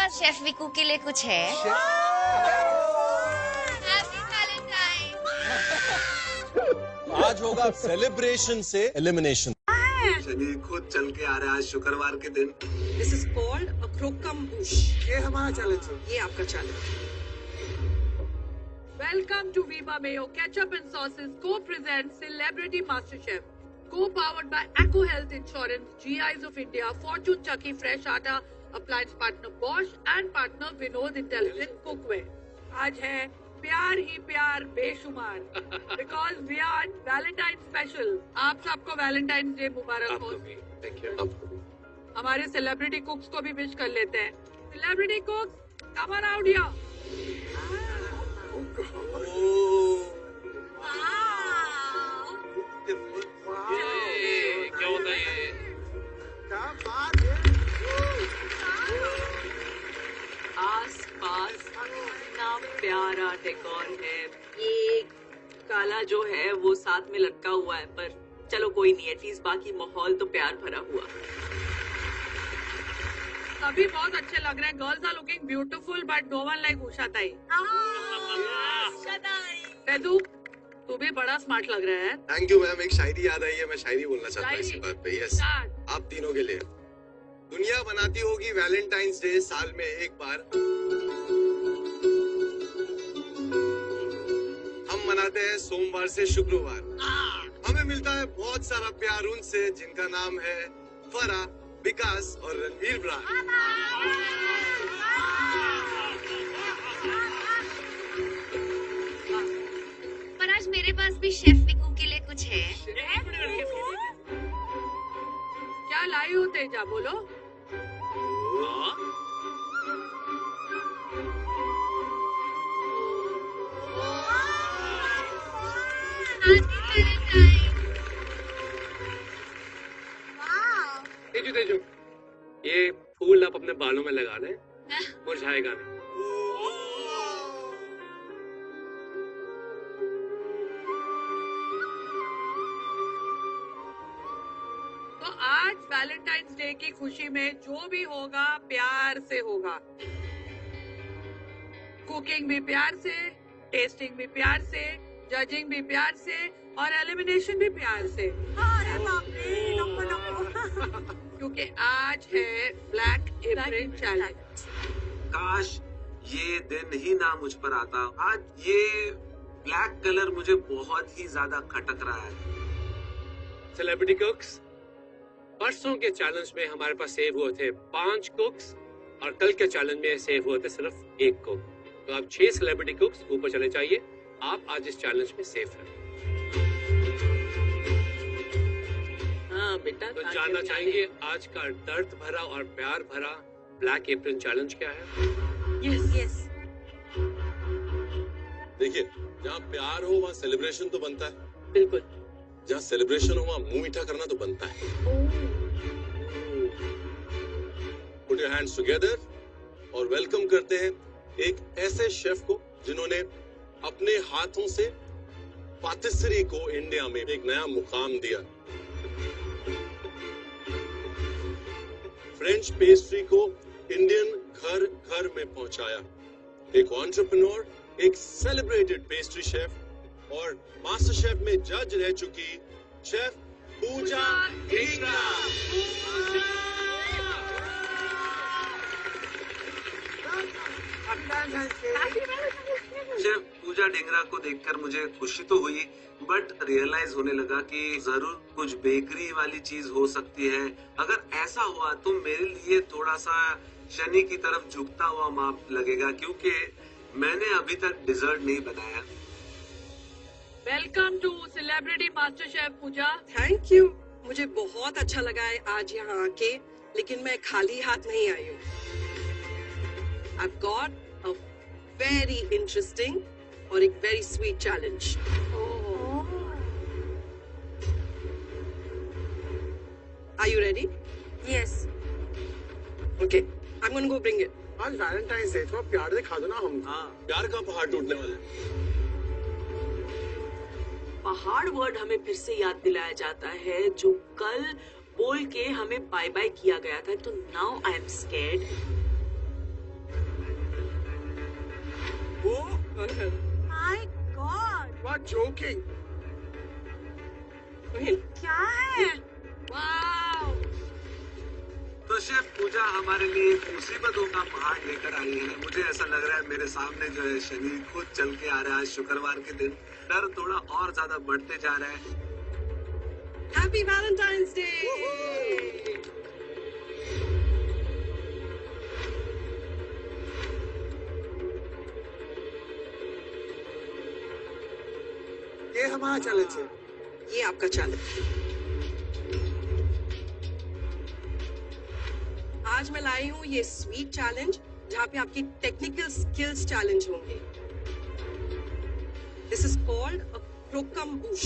पास chef विकू के लिए कुछ है? Happy Valentine. आज होगा सेलिब्रेशन से एलिमिनेशन। शनि खुद चल के आ रहा है आज शुक्रवार के दिन। This is called a crocambouche. ये हमारा चैलेंज है। ये आपका challenge. Welcome to Viva Mayo Ketchup and Sauces co-presents Celebrity MasterChef. Co-powered by Acco Health Insurance, GIs of India, Fortune Chucky Fresh Atta, appliance partner Bosch and partner Vinod Intelligent Cookware. आज है प्यार ही प्यार बेशुमार because we are Valentine special. आप सबको Valentine's Day मुबारक हो। Thank you. हमारे celebrity कुक्स को भी विश कर लेते हैं। Celebrity कुक्स come on out here. क्या होता है ये? आस-पास इतना प्यारा डेकोर है। ये काला जो है वो साथ में लटका हुआ है, पर चलो कोई नहीं, एटलीस्ट बाकी माहौल तो प्यार भरा हुआ। सभी बहुत अच्छे लग रहे हैं। Girls are looking beautiful but no one like Usha Tai. Teju, तू भी बड़ा स्मार्ट लग रहा है। Thank you ma'am. एक शायरी याद आई है, मैं शायरी बोलना चाहता हूँ इसी बात पे। Yes, Start. आप तीनों के लिए। दुनिया बनाती होगी वैलेंटाइंस डे साल में एक बार, हम मनाते हैं सोमवार से शुक्रवार। हमें मिलता है बहुत सारा प्यार उनसे जिनका नाम है फरा, विकास और रणवीर ब्रांड। पर आज मेरे पास भी शेफ विकू के लिए कुछ है। क्या लाई हो तेजा, बोलो। तेजू तेजू, ये फूल आप अपने बालों में लगा लें, मुरझाएगा नहीं। तो आज वैलेंटाइंस डे की खुशी में जो भी होगा प्यार से होगा। कुकिंग भी प्यार से, टेस्टिंग भी प्यार से, जजिंग भी प्यार से और एलिमिनेशन भी प्यार से। अरे बाप रे, नंबर क्योंकि आज है ब्लैक एप्रन चैलेंज। काश ये दिन ही ना मुझ पर आता। आज ये ब्लैक कलर मुझे बहुत ही ज्यादा खटक रहा है। सेलिब्रिटी कुक्स, परसों के चैलेंज में हमारे पास सेव हुए थे 5 कुक्स और कल के चैलेंज में सेव हुए थे सिर्फ 1 कुक। तो आप 6 सेलिब्रिटी कुक्स ऊपर चले जाइए। आप आज इस चैलेंज में सेफ हैं। हाँ बेटा, तो जानना चाहेंगे आज का दर्द भरा और प्यार भरा ब्लैक एप्रन चैलेंज क्या है? यस। देखिए, जहाँ प्यार हो वहाँ सेलिब्रेशन तो बनता है। बिल्कुल। जहाँ सेलिब्रेशन हो वहाँ मुंह मीठा करना तो बनता है। पुट योर हैंड्स टुगेदर और वेलकम करते हैं एक ऐसे शेफ को जिन्होंने अपने हाथों से पाटिसरी को इंडिया में एक नया मुकाम दिया। फ्रेंच पेस्ट्री को इंडियन घर घर में पहुंचाया। एक एंटरप्रेन्योर, एक सेलिब्रेटेड पेस्ट्री शेफ और मास्टर शेफ में जज रह चुकी शेफ पूजा ढींगरा। शेफ पूजा ढींगरा को देखकर मुझे खुशी तो हुई, बट रियलाइज होने लगा कि जरूर कुछ बेकरी वाली चीज हो सकती है। अगर ऐसा हुआ तो मेरे लिए थोड़ा सा शनि की तरफ झुकता हुआ माप लगेगा, क्योंकि मैंने अभी तक डिजर्ट नहीं बनाया। Welcome to celebrity master chef Pooja. Thank you. मुझे बहुत अच्छा लगा है आज यहाँ आके, लेकिन मैं खाली हाथ नहीं आई हूँ। I've got a very interesting और एक very sweet challenge. Are you ready? Yes. Okay, I'm going to go bring it. आज वैलेंटाइंस डे, थोड़ा प्यार दिखा दो ना हम। हाँ। प्यार का पहाड़ टूटने वाला है। पहाड़ वर्ड हमें फिर से याद दिलाया जाता है, जो कल बोल के हमें बाय बाय किया गया था। तो now I am scared my God, What joking? क्या है? वाओ! तो शेफ पूजा हमारे लिए मुसीबतों का पहाड़ लेकर आई है। मुझे ऐसा लग रहा है मेरे सामने जो है शनि खुद चल के आ रहा है। शुक्रवार के दिन डर थोड़ा और ज्यादा बढ़ते जा रहा है। Happy Valentine's Day! ये हमारा चैलेंज है। ये आपका चैलेंज। आज मैं लाई हूँ ये स्वीट चैलेंज, जहाँ पे आपकी टेक्निकल स्किल्स चैलेंज होंगे। This is called a croquembouche.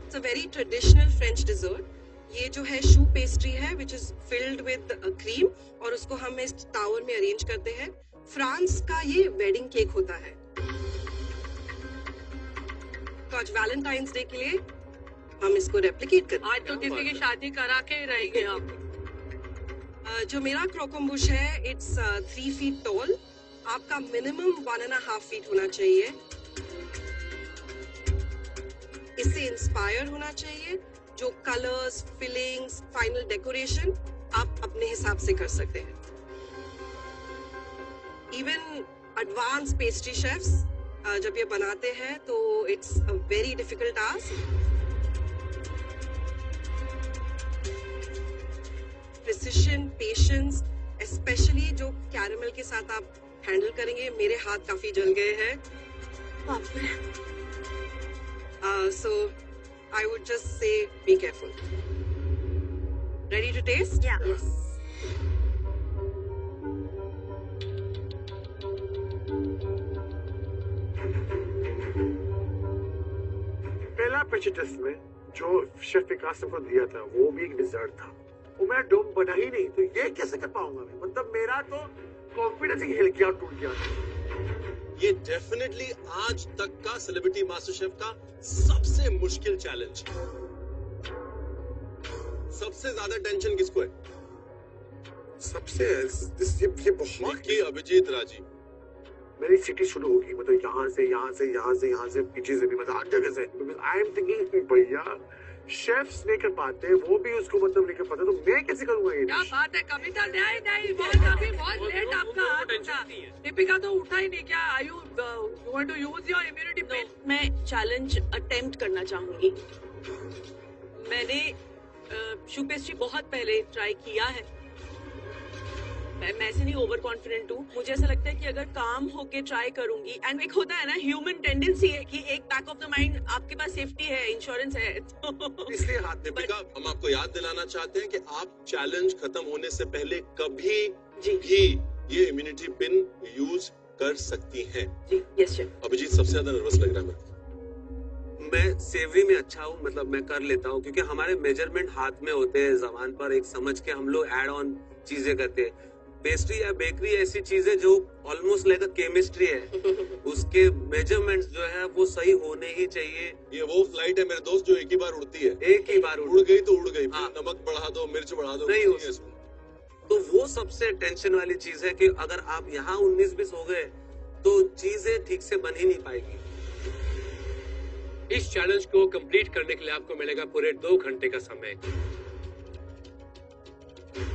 It's a very traditional French dessert. ये जो है शू पेस्ट्री है, which is filled with cream, और उसको हम इस टावर में अरेंज करते हैं। फ्रांस का ये वेडिंग केक होता है। तो आज वैलेंटाइंस डे के लिए हम इसको रेप्लिकेट करते आज तो किसी की शादी करा के ही रहेंगे आप। हैं। जो मेरा क्रोकम्बुश है, इट्स 3 feet टॉल। आपका मिनिमम 1.5 feet होना चाहिए। इससे इंस्पायर होना चाहिए। जो कलर्स, फिलिंग्स, फाइनल डेकोरेशन आप अपने हिसाब से कर सकते हैं। इवन एडवांस पेस्ट्री शेफ्स जब ये बनाते हैं तो it's a very difficult task. Precision, patience, specially जो कैरेमल के साथ आप हैंडल करेंगे। मेरे हाथ काफी जल गए हैं। So I would just say be careful. Ready to taste? Yeah. Yes. पहला पिच टेस्ट में जो शेफ विकास ने को दिया था वो भी एक डिजर्ट था। वो मेरा डोम बना ही नहीं, तो ये कैसे कर पाऊंगा मैं? मतलब मेरा तो कॉन्फिडेंस ही हिल गया, टूट गया। ये डेफिनेटली आज तक का सेलिब्रिटी मास्टर शेफ का सबसे मुश्किल चैलेंज है। सबसे ज्यादा टेंशन किसको है? सबसे ये बहुत निकी, अभिजीत, राजी। मेरी सिटी शुरू होगी, मतलब यहाँ से यहाँ से यहाँ से यहाँ से पीछे से भी, मतलब हर जगह से। आई एम थिंकिंग भैया शेफ्स नहीं कर पाते, वो भी उसको मतलब नहीं कर पाते, तो मैं कैसे करूंगा ये क्या डिश? बात है कविता? नहीं नहीं, बहुत अभी बहुत लेट आपका हाथ उठा। दीपिका तो उठा ही नहीं। क्या you want to use your immunity pin? मैं चैलेंज अटेम्प्ट करना चाहूंगी। मैंने शू पेस्ट्री बहुत पहले ट्राई किया है। मैं ऐसे नहीं ओवर कॉन्फिडेंट हूँ। मुझे ऐसा लगता है कि अगर काम होके ट्राई करूंगी, एंड एक होता है ना ह्यूमन टेंडेंसी है कि एक बैक ऑफ द माइंड आपके पास सेफ्टी है, इंश्योरेंस है, तो इसलिए हाथ दीपिका, हम आपको याद दिलाना चाहते हैं कि आप चैलेंज खत्म होने से पहले कभी भी ये इम्यूनिटी पिन यूज कर सकती हैं। जी यस शेफ। अभिजीत सबसे ज्यादा नर्वस लग रहा है मैं सेवरी में अच्छा हूँ, मतलब मैं कर लेता हूँ क्योंकि हमारे मेजरमेंट हाथ में होते हैं। जबान पर एक समझ के हम लोग ऐड ऑन चीजें करते हैं। पेस्ट्री या बेकरी ऐसी चीज है जो ऑलमोस्ट लाइक अ केमिस्ट्री है। उसके मेजरमेंट्स जो है वो सही होने ही चाहिए। ये वो फ्लाइट है मेरे दोस्त जो एक ही बार उड़ती है। एक ही बार उड़ गई तो उड़ गई, हाँ। नमक बढ़ा दो, मिर्च बढ़ा दो, नहीं कुछ हो है इसमें। तो वो सबसे टेंशन वाली चीज है कि अगर आप यहाँ 19-20 हो गए तो चीजें ठीक से बन ही नहीं पाएगी। इस चैलेंज को कंप्लीट करने के लिए आपको मिलेगा पूरे 2 घंटे का समय।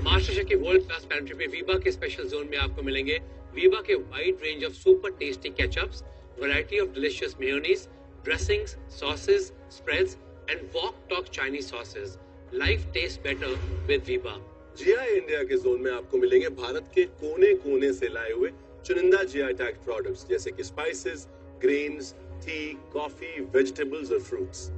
मास्टर शेफ की वर्ल्ड क्लास पेंट्री पे वीबा के स्पेशल जोन में आपको मिलेंगे वीबा के wide range of super tasty ketchups, variety of delicious mayonnaise, dressings, sauces, spreads and wok talk Chinese sauces. Life taste better with Veeba. GI India के zone में आपको मिलेंगे भारत के कोने कोने से लाए हुए चुनिंदा जीआई टैग प्रोडक्ट्स जैसे कि spices, grains, T, coffee, vegetables और फ्रूट्स।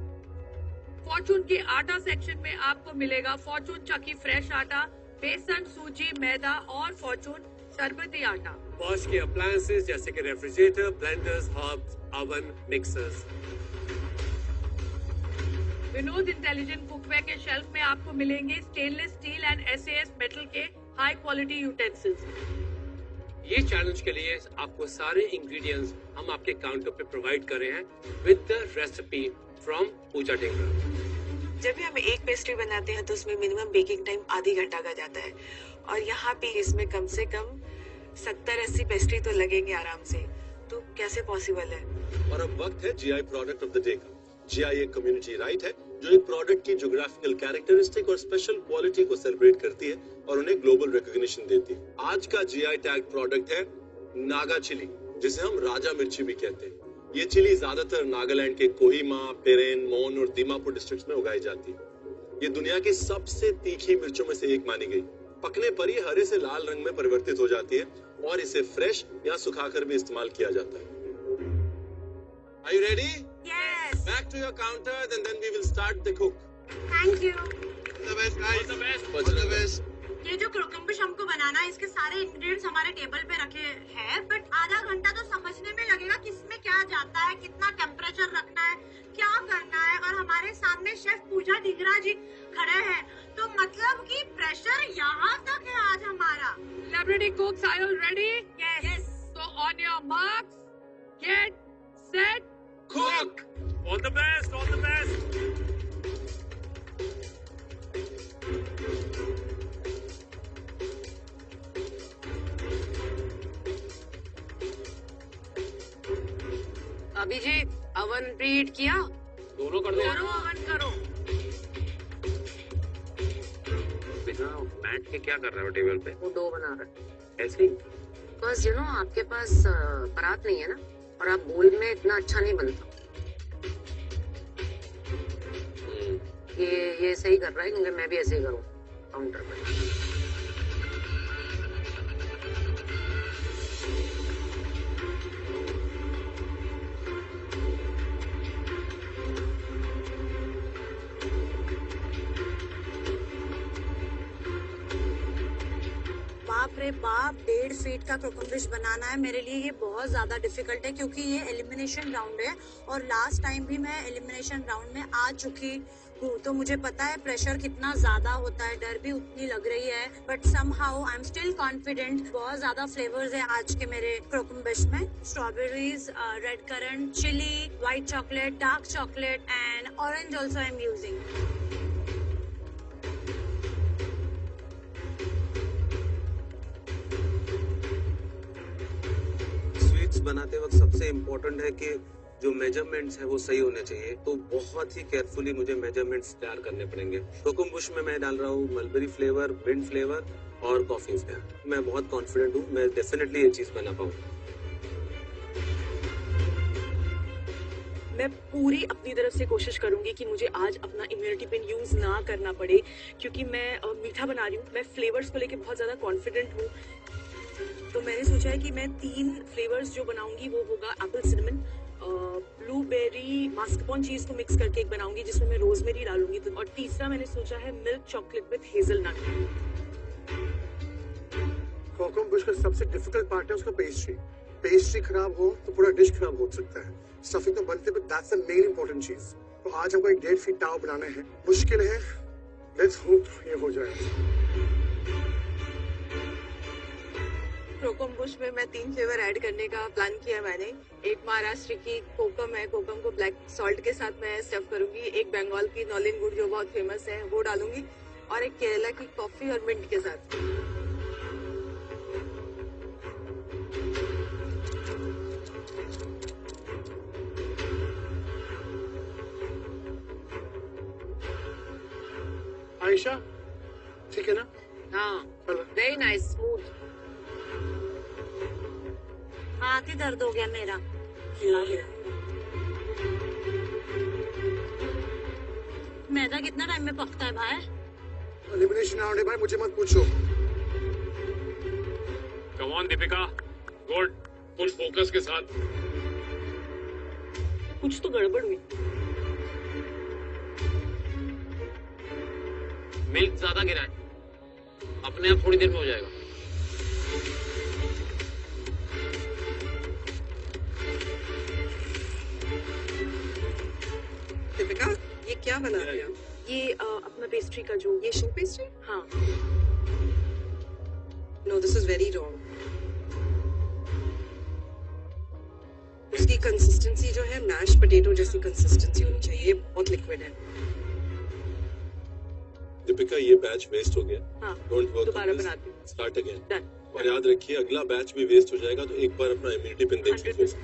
फॉर्चून के आटा सेक्शन में आपको मिलेगा फॉर्चून चक्की फ्रेश आटा, बेसन, सूजी, मैदा और फॉर्चून शरबती आटा। बॉश के अप्लायंसेस जैसे कि refrigerator, blenders, herbs, oven, mixers. Vinod intelligent cookware के शेल्फ में आपको मिलेंगे stainless steel and SAS metal के हाई क्वालिटी यूटेंसिल्स। ये चैलेंज के लिए आपको सारे इंग्रेडिएंट्स हम आपके काउंटर पे प्रोवाइड कर रहे हैं विद द रेसिपी फ्रॉम पूजा टेंगरा। जब भी हम एक पेस्ट्री बनाते हैं तो उसमें मिनिमम बेकिंग टाइम आधी घंटा का जाता है, और यहाँ पे इसमें कम से कम 70-80 पेस्ट्री तो लगेंगे आराम से, तो कैसे पॉसिबल है? और अब वक्त है GI product of the day का। जीआई एक कम्युनिटी राइट है जो एक प्रोडक्ट की ज्योग्राफिकल कैरेक्टरिस्टिक और स्पेशल क्वालिटी को सेलिब्रेट करती है और उन्हें ग्लोबल रिकॉग्निशन देती है। आज का जीआई टैग प्रोडक्ट है नागा चिली, जिसे हम राजा मिर्ची भी कहते हैं। ये चिली ज्यादातर नागालैंड के कोहिमा, पेरेन, मोन और दीमापुर डिस्ट्रिक्ट्स में उगाई जाती है। ये दुनिया की सबसे तीखी मिर्चों में से एक मानी गई। पकने पर ये हरे से लाल रंग में परिवर्तित हो जाती है और इसे फ्रेश या सुखाकर भी इस्तेमाल किया जाता है। Are you ready? Yes. Back to your counters and then we will start the cook. Thank you. All the best, guys. All the best. All the best. ये जो क्रोकम्बिश हमको बनाना है, इसके सारे इंग्रेडिएंट्स हमारे टेबल पे रखे हैं, बट आधा घंटा तो समझने में लगेगा किसमें क्या जाता है, कितना टेम्परेचर रखना है, क्या करना है। और हमारे सामने शेफ पूजा ढिंगरा जी खड़े हैं, तो मतलब कि प्रेशर यहाँ तक है आज हमारा। Celebrity cooks, are you ready? Yes. So on your marks, get set, Cook. All the best. All the best. Abhijeet, oven preheat किया? दोनों कर दो। करो अवन करो। बिना बैठ के क्या कर रहे हो टेबल पे? वो डो बना रहा है। ऐसे ही? बस यू नो आपके पास परात नहीं है ना, और आप बोल में इतना अच्छा नहीं बनता। ये सही कर रहा है, क्योंकि मैं भी ऐसे ही करूँ काउंटर पे। बाप रे बाप, 1.5 फीट का क्रोकम्बिश बनाना है मेरे लिए। ये बहुत ज्यादा डिफिकल्ट है क्योंकि ये एलिमिनेशन राउंड है और लास्ट टाइम भी मैं एलिमिनेशन राउंड में आ चुकी हूँ, तो मुझे पता है प्रेशर कितना ज्यादा होता है, डर भी उतनी लग रही है, but somehow I am still confident. बहुत ज्यादा फ्लेवर्स है आज के मेरे क्रोकम्बिश में। Strawberries, red currant, chilli, white chocolate, dark chocolate and orange also I am using. बनाते वक्त सबसे इम्पोर्टेंट है कि जो मेजरमेंट्स है वो सही होने चाहिए, तो बहुत ही केयरफुली मुझे मेजरमेंट्स तैयार करने पड़ेंगे। कोकमबुश में मैं डाल रहा हूँ मलबेरी फ्लेवर, मिंट फ्लेवर और कॉफी फ्लेवर। मैं बहुत कॉन्फिडेंट हूँ, मैं डेफिनेटली ये चीज बना पाऊँ। मैं पूरी अपनी तरफ से कोशिश करूंगी कि मुझे आज अपना इम्यूनिटी पिन यूज ना करना पड़े, क्योंकि मैं मीठा बना रही हूँ। मैं फ्लेवर्स को लेके बहुत ज्यादा कॉन्फिडेंट हूँ, तो मैंने सोचा है कि मैं 3 फ्लेवर्स जो बनाऊंगी वो होगा एप्पल सिनेमन, ब्लूबेरी, मास्करपोन चीज को मिक्स करके एक बनाऊंगी जिसमें मैं रोजमेरी डालूंगी, तो और तीसरा मैंने सोचा है मिल्क चॉकलेट विद हेजलनट। कोकम्बिश का सबसे डिफिकल्ट पार्ट है उसका पेस्ट्री। पेस्ट्री खराब हो तो पूरा डिश खराब हो सकता है। स्टफिंग तो बनते पर दैट्स द मेन इंपॉर्टेंट चीज। तो आज हमको एक 1.5 फीट टाव बनाने हैं, मुश्किल है, लेट्स होप ये हो जाए। कोकमबुश में मैं 3 फ्लेवर ऐड करने का प्लान किया मैंने। एक महाराष्ट्र की कोकम है, कोकम को ब्लैक सॉल्ट के साथ मैं स्टफ करूंगी। एक बंगाल की नॉलिन गुड़ जो बहुत फेमस है वो डालूंगी, और एक केरला की कॉफी और मिंट के साथ। आयशा ठीक है ना? हाँ, वेरी नाइस, स्मूथ। हाथ ही दर्द हो गया मेरा। मैदा कितना टाइम में पकता है भाई? एलिमिनेशन राउंड है भाई, मुझे मत पूछो। Come on Deepika, good, full focus के साथ। कुछ तो गड़बड़ हुई। मिल्क ज्यादा गिरा है, अपने आप थोड़ी देर में हो जाएगा। दीपिका, ये क्या बना रही हो? ये अपना पेस्ट्री का जो ये शू पेस्ट्री? हाँ। No, this is very wrong. उसकी कंसिस्टेंसी जो है मैश पोटैटो जैसी कंसिस्टेंसी होनी चाहिए, बहुत लिक्विड है। दीपिका ये बैच वेस्ट हो गया, हाँ, डोंट वर्क, दोबारा बनाती हूँ। Start again. Done. और याद रखिए अगला बैच भी वेस्ट हो जाएगा तो एक बार अपना इम्यूनिटी पिन देख लीजिए। 100%।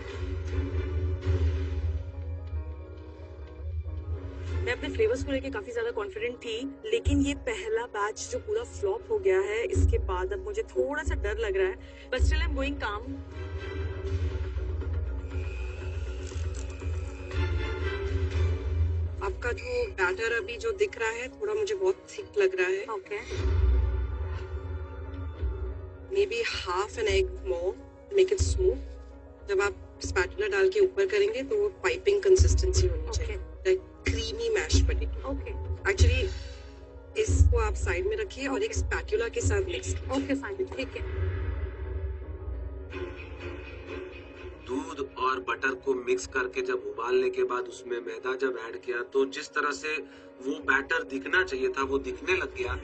मैं अपने फ्लेवर्स को लेके काफी ज्यादा कॉन्फिडेंट थी, लेकिन ये पहला बैच जो पूरा फ्लॉप हो गया है, इसके बाद अब मुझे थोड़ा सा डर लग रहा है, but still I am going काम। आपका जो बैटर अभी जो दिख रहा है थोड़ा मुझे बहुत थिक लग रहा है। Okay, may be half an egg more, make it smooth. जब आप स्पैटुला डाल के ऊपर करेंगे तो वो पाइपिंग कंसिस्टेंसी होनी चाहिए, like creamy mash potato. Okay, actually इसको आप साइड में रखिए और एक स्पैटुला के साथ मिक्स कीजिए। ओके फाइन, ठीक है। दूध और बटर को मिक्स करके जब उबालने के बाद उसमें मैदा जब ऐड किया तो जिस तरह से वो बैटर दिखना चाहिए था वो दिखने लग गया।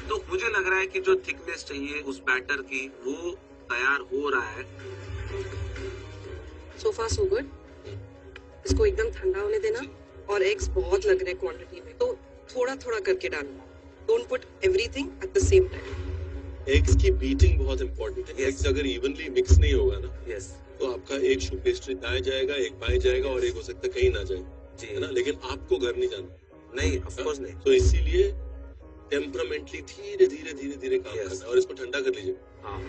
तो मुझे लग रहा है कि जो थिकनेस चाहिए उस बैटर की वो तैयार हो रहा है। सो फार सो गुड। इसको एकदम ठंडा होने देना, और एग्स बहुत लग रहे हैं क्वांटिटी में, तो थोड़ा थोड़ा करके डालना। Don't put everything at the same time. Eggs की बीटिंग बहुत इंपॉर्टेंट है। एग्स अगर इवनली मिक्स नहीं होगा ना, यस, तो आपका एक शू पेस्ट्री दाएं जाएगा, एक बाएं जाएगा और एक हो सकता है कहीं ना जाए, जी है ना। लेकिन आपको घर नहीं जाना, नहीं, ऑफ कोर्स नहीं। तो इसीलिए टेम्परामेंटली धीरे धीरे धीरे धीरे काम Yes. करना है और इसको ठंडा कर लीजिए। हाँ,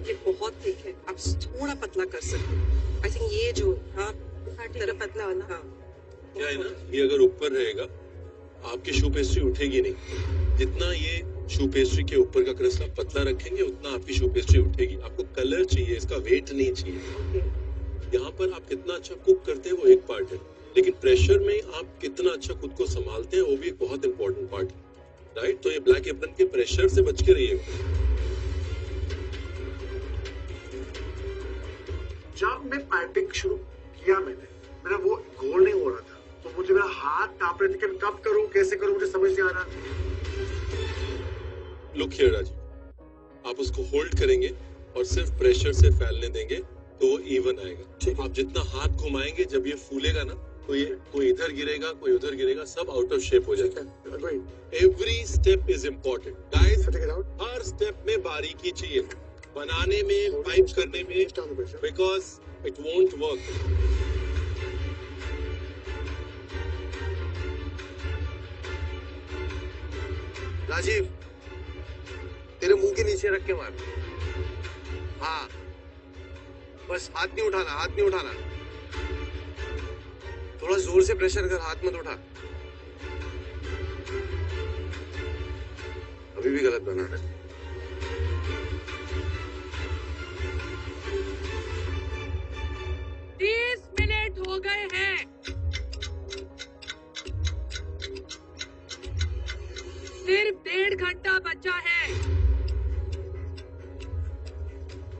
ये बहुत थिक है, आप थोड़ा पतला कर सकते हैं। आई थिंक ये जो हाँ तेरा पतला वाला। हाँ क्या है ना, ये अगर ऊपर रहेगा आपकी शू पेस्ट्री उठेगी नहीं। जितना ये शू पेस्ट्री के ऊपर का क्रस्ट आप पतला रखेंगे उतना आपकी शू पेस्ट्री उठेगी। आपको कलर चाहिए, इसका वेट नहीं चाहिए। यहाँ पर आप कितना अच्छा कुक करते हैं वो एक पार्ट है, लेकिन प्रेशर में आप कितना अच्छा खुद को संभालते हैं वो भी एक बहुत इंपॉर्टेंट पार्ट है, राइट। तो ये ब्लैक एप्रन के प्रेशर से बच के रहिएगा। जब मैं पाइपिंग शुरू किया मेरा वो गोल नहीं हो रहा था, तो मुझे मेरा हाथ कांप रहे थे कि मैं कब करूं, कैसे करूं, मुझे समझ नहीं आ रहा। लुक हियर राजू, आप उसको होल्ड करेंगे और सिर्फ प्रेशर से फैलने देंगे तो वो इवन आएगा। आप जितना हाथ घुमाएंगे जब ये फूलेगा ना, तो ये कोई इधर गिरेगा कोई उधर गिरेगा, सब आउट ऑफ शेप हो जाएगा। Every step is important guys, हर स्टेप में बारीकी चाहिए, बनाने में, पाइप करने में, because it won't work. Rajiv, तेरे मुंह के नीचे रख के मार। हाँ, बस हाथ नहीं उठाना, हाथ नहीं उठाना। थोड़ा जोर से प्रेशर कर, हाथ मत उठा। अभी भी गलत बना रहा है। 30 मिनट हो गए हैं। सिर्फ 1.5 घंटा बचा है।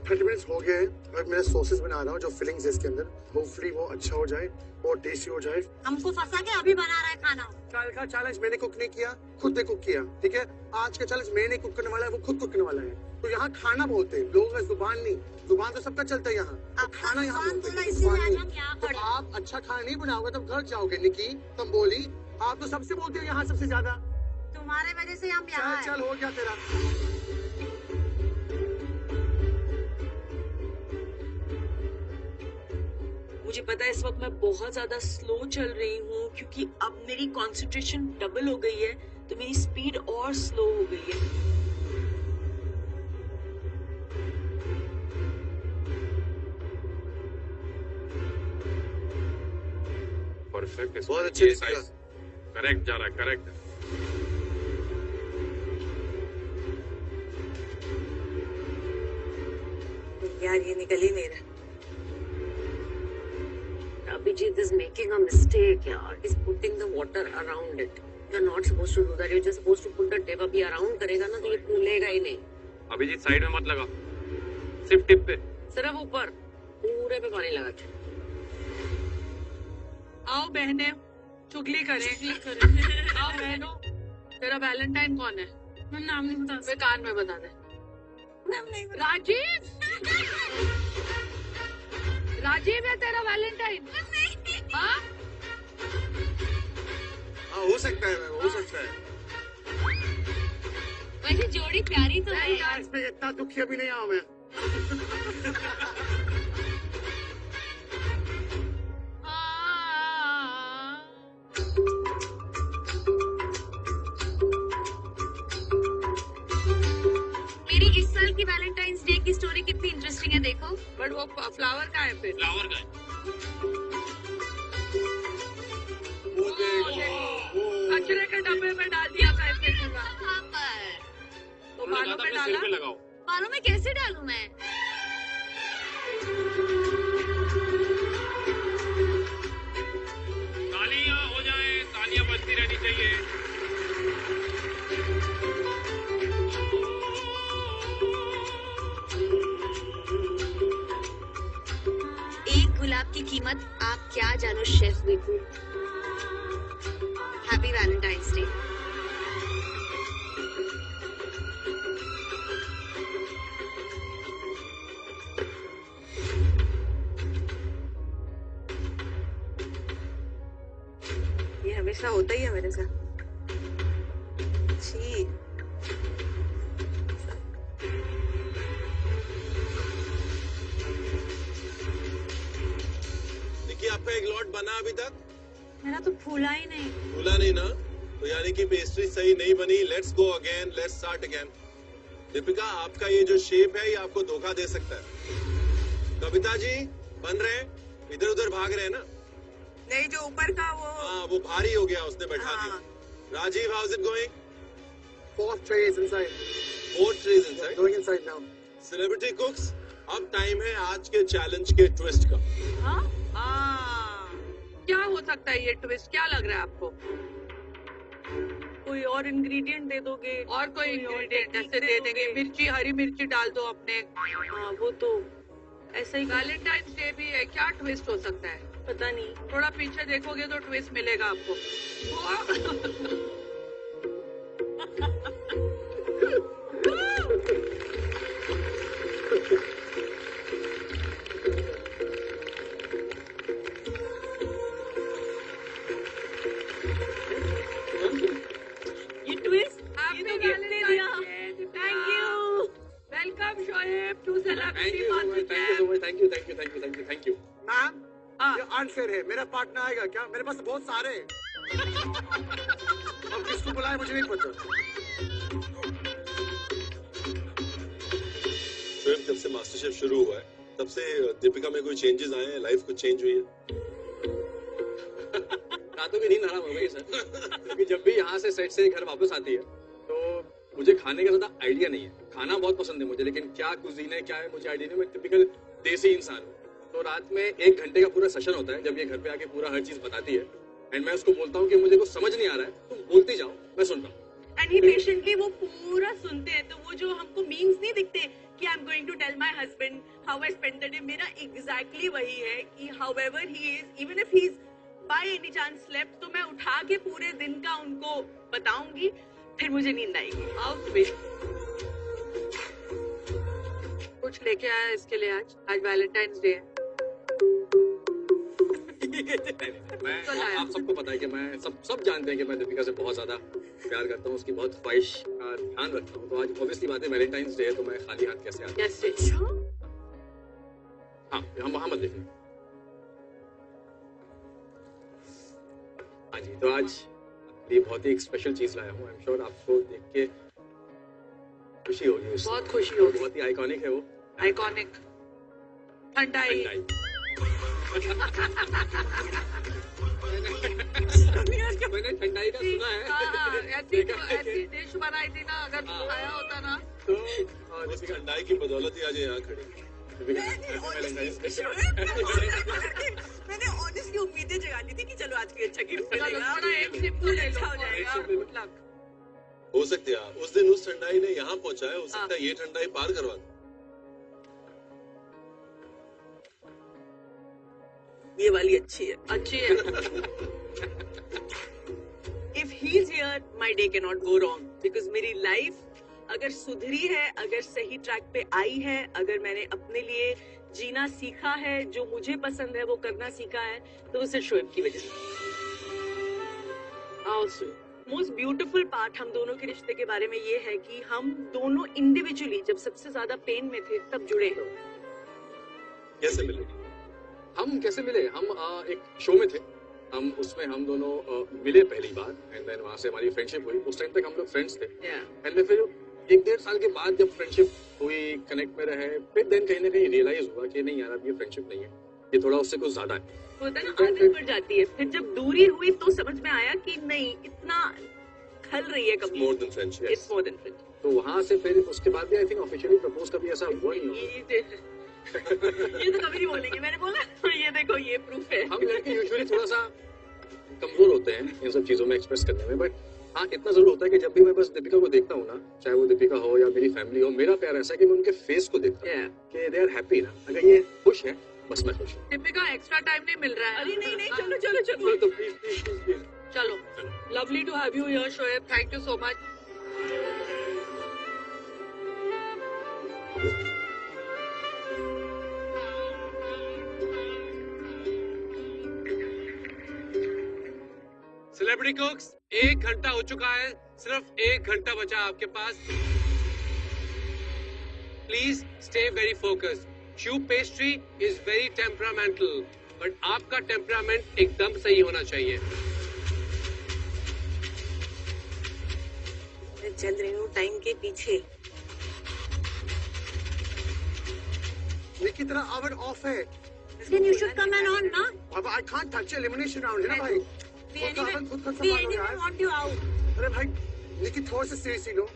30 मिनट्स हो गए। और मैं सॉसेस बना रहा हूँ, जो फिलिंग्स है इसके अंदर, होपफुली वो अच्छा हो जाए और टेस्टी हो जाए। हमको फंसा के अभी बना रहा है खाना। कल का चैलेंज मैंने कुक नहीं किया, खुद ने कुक किया, ठीक है। आज का चैलेंज मैंने कुक करने वाला है, वो खुद कुक करने वाला है। तो यहाँ खाना बोलते हैं लोगों का, जुबान नहीं। जुबान तो सबका चलता है यहाँ, तो खाना यहाँ बोलते हैं, जुबान नहीं। तो आप अच्छा खाना नहीं बनाओगे तब घर जाओगे। निकी, तुम बोली, आप तो सबसे बोलते हो यहाँ सबसे ज्यादा। तुम्हारे वजह से हम यहाँ चल हो गया तेरा। मुझे पता है इस वक्त मैं बहुत ज्यादा स्लो चल रही हूँ, क्योंकि अब मेरी कंसंट्रेशन डबल हो गई है, तो मेरी स्पीड और स्लो हो गई है। परफेक्ट, बहुत अच्छे से किया। करेक्ट जा रहा है, करेक्ट। यार ये निकल ही नहीं रहा। Abhijit is making a mistake, yaar. He's putting the water around it. You're not supposed to do that. You're just supposed to put the tip. अभी around करेगा ना तो ये फूलेगा ही नहीं। अभिजीत साइड में मत लगा, सिर्फ टिप पे। सिर्फ ऊपर, पूरे पे पानी लगा के। आओ बहने, चुगली करें। आओ बहनों, तेरा वैलेंटाइन कौन है? मैं नाम नहीं बता सकती। कान में बता दे। राजीव, राजीव है तेरा वैलेंटाइन? हाँ, हाँ हो सकता है, हो सकता है। वैसे जोड़ी प्यारी तो है यार। इसमें इतना दुखी अभी नहीं आऊँ मैं। मेरी इस साल की वैलेंटाइंस डे की स्टोरी कितनी इंटरेस्टिंग है देखो। बट वो फ्लावर का है फिर। फ्लावर का है। कचरे के डब्बे में डाल दिया पैसे का। कहाँ पर? तो बालों में डाला। लगाओ। बालों में कैसे डालूं मैं? तालियां हो जाए, तालियां बजती रहनी चाहिए। एक गुलाब की कीमत आप क्या जानो chef Biku. Happy Valentine's day. ये हमेशा होता ही है मेरे साथ। छी। देखिए आपका एक लॉट बना अभी तक? मेरा तो फूला ही नहीं। फूला नहीं ना? तो यानी कि पेस्ट्री सही नहीं बनी। Let's go again, let's start again. Deepika आपका ये जो शेप है ये आपको धोखा दे सकता है। कविता जी बन रहे हैं, इधर उधर भाग रहे हैं ना? नहीं, जो ऊपर का वो। हाँ वो भारी हो गया, उसने बैठा हाँ। दिया। Rajiv how is it going? 4th tray is inside. 4 trays inside. Going inside now. Celebrity कुक्स, अब टाइम है आज के चैलेंज के ट्विस्ट का। हाँ? क्या हो सकता है ये ट्विस्ट? क्या लग रहा है आपको? कोई और इंग्रेडिएंट दे दोगे? और कोई इंग्रेडिएंट जैसे दे देंगे, मिर्ची, हरी मिर्ची डाल दो अपने। हाँ वो तो ऐसा ही। वैलेंटाइंस डे भी है, क्या ट्विस्ट हो सकता है? पता नहीं। थोड़ा पीछे देखोगे तो ट्विस्ट मिलेगा आपको। ये ट्विस्ट, Happy ये तो गिफ्ट दे दिया। Valentine's Day, thank you. Welcome Shoaib to celebrity thank you. Ma'am हाँ। ये अनफेयर है। मेरा पार्टनर आएगा क्या? मेरे पास बहुत सारे हैं। अब किसको बुलाए मुझे नहीं पता। शोएब जब से मास्टर शेफ शुरू हुआ है तब से दीपिका में कोई चेंजेस आए हैं? लाइफ कुछ चेंज हुई है? रातों की नींद हराम हो गई सर। क्योंकि जब भी यहाँ से सेट से घर वापस आती है तो मुझे खाने का ज्यादा आइडिया नहीं है। खाना बहुत पसंद है मुझे, लेकिन क्या कुजीन है क्या है मुझे आइडिया नहीं। मैं टिपिकल देसी इंसान हूँ। तो रात में 1 घंटे का पूरा सेशन होता है जब ये घर पे आके पूरा हर चीज बताती है। एंड मैं उसको बोलता हूँ कि मुझे कुछ समझ नहीं आ रहा है, तुम बोलती जाओ, मैं सुन रहा हूँ। एंड ही पेशेंटली वो पूरा सुनते हैं। तो वो जो हमको मीम्स नहीं दिखते कि I am going to tell my husband how I spend the day, मेरा एग्जैक्टली वही है कि however he is, even if he is by any chance slept, तो मैं उठा के पूरे दिन का उनको बताऊंगी, फिर मुझे नींद आएगी। How sweet. कुछ लेके आया इसके लिए आज वैलेंटाइंस डे है। मैं आप सबको पता है कि मैं सब जानते हैं कि मैं दीपिका से बहुत ज्यादा प्यार करता हूँ, उसकी बहुत ख्वाहिश का ध्यान रखता हूँ। तो आज ऑब्वियसली बात है वैलेंटाइंस डे है, तो मैं खाली हाथ कैसे आता? कैसे? हाँ हम वहां मत देखें। हाँ जी, तो आज ये बहुत ही एक स्पेशल चीज लाया हूँ। आई एम श्योर आपको देख के खुशी होगी। बहुत खुशी होगी। बहुत ही आइकॉनिक है वो। आइकॉनिक ठंडाई। मैंने ठंडाई का सुना है। हाँ, ऐसी डिश बनाई थी ना, अगर तू खाया होता ना तो उस ठंडाई की बदौलत ही आज यहाँ खड़ी। मैंने ऑनेस्टली उम्मीदें जगा ली थी कि चलो आज कोई अच्छा गिफ्ट मिलेगा, एक सिप तो ले लो, अच्छा हो जाएगा। Good luck. हो सकता है उस दिन उस ठंडाई ने यहाँ पहुँचाया, हो सकता है ये ठंडाई पार करवा दे। ये वाली अच्छी है। अच्छी है। If he is here, my day cannot go wrong because मेरी लाइफ अगर सुधरी है, अगर सही ट्रैक पे आई है, अगर मैंने अपने लिए जीना सीखा है, जो मुझे पसंद है वो करना सीखा है, तो वो सिर्फ शोएब की वजह से। मोस्ट ब्यूटीफुल पार्ट हम दोनों के रिश्ते के बारे में ये है कि हम दोनों इंडिविजुअली जब सबसे ज्यादा पेन में थे तब जुड़े हो। कैसे मिले? हम कैसे मिले? हम एक शो में थे, हम उसमें हम दोनों मिले पहली बार, एंड देन वहाँ से हमारी फ्रेंडशिप हुई। उस टाइम तक हम लोग फ्रेंड्स थे, एंड देन फिर 1-1.5 साल के बाद जब फ्रेंडशिप हुई, कनेक्ट में रहे, फिर देन कहीं ना कहीं रियलाइज हुआ कि नहीं यार, अब ये फ्रेंडशिप नहीं है, ये थोड़ा उससे कुछ ज्यादा है। होता है ना, आदत पड़ जाती है। फिर जब दूरी हुई तो समझ में आया कि नहीं, इतना खल रही है कभी। More than friendship. It's more than friendship. तो वहाँ से फिर उसके बाद भी आई थिंक ऑफिशियली प्रपोज कभी ऐसा हुआ ही नहीं। ये तो कभी नहीं बोलेंगे, मैंने बोला ये देखो ये प्रूफ है। हम लड़के यूजुअली थोड़ा सा कमजोर होते हैं इन सब चीजों में एक्सप्रेस करने में, बट हाँ इतना जरूर होता है कि जब भी मैं बस दीपिका को देखता हूँ ना, चाहे वो दीपिका हो या मेरी फैमिली हो, मेरा प्यार ऐसा है कि मैं उनके फेस को देखता हूँ कि दे आर हैप्पी ना। अगर ये खुश है बस मैं खुश हूँ। दीपिका एक्स्ट्रा टाइम नहीं मिल रहा है। अरे नहीं नहीं, चलो चलो चलो तो प्लीज प्लीज प्लीज प्लीज चलो, lovely to have you here Shoaib, thank you so much. Celebrity cooks, 1 घंटा हो चुका है, सिर्फ 1 घंटा बचा आपके पास। Please stay very focused. शू pastry is very temperamental, but आपका टेम्परामेंट एकदम सही होना चाहिए। मैं चल रही हूँ टाइम के पीछे। निकी तेरा आवर ऑफ है। Then you should come and on, na? अब I can't touch elimination round है ना भाई। We खुद का anyway, हाथ खुद का we संभालो anyway यार। want you out. अरे भाई निकी थोड़ा सा सीरियसली लो।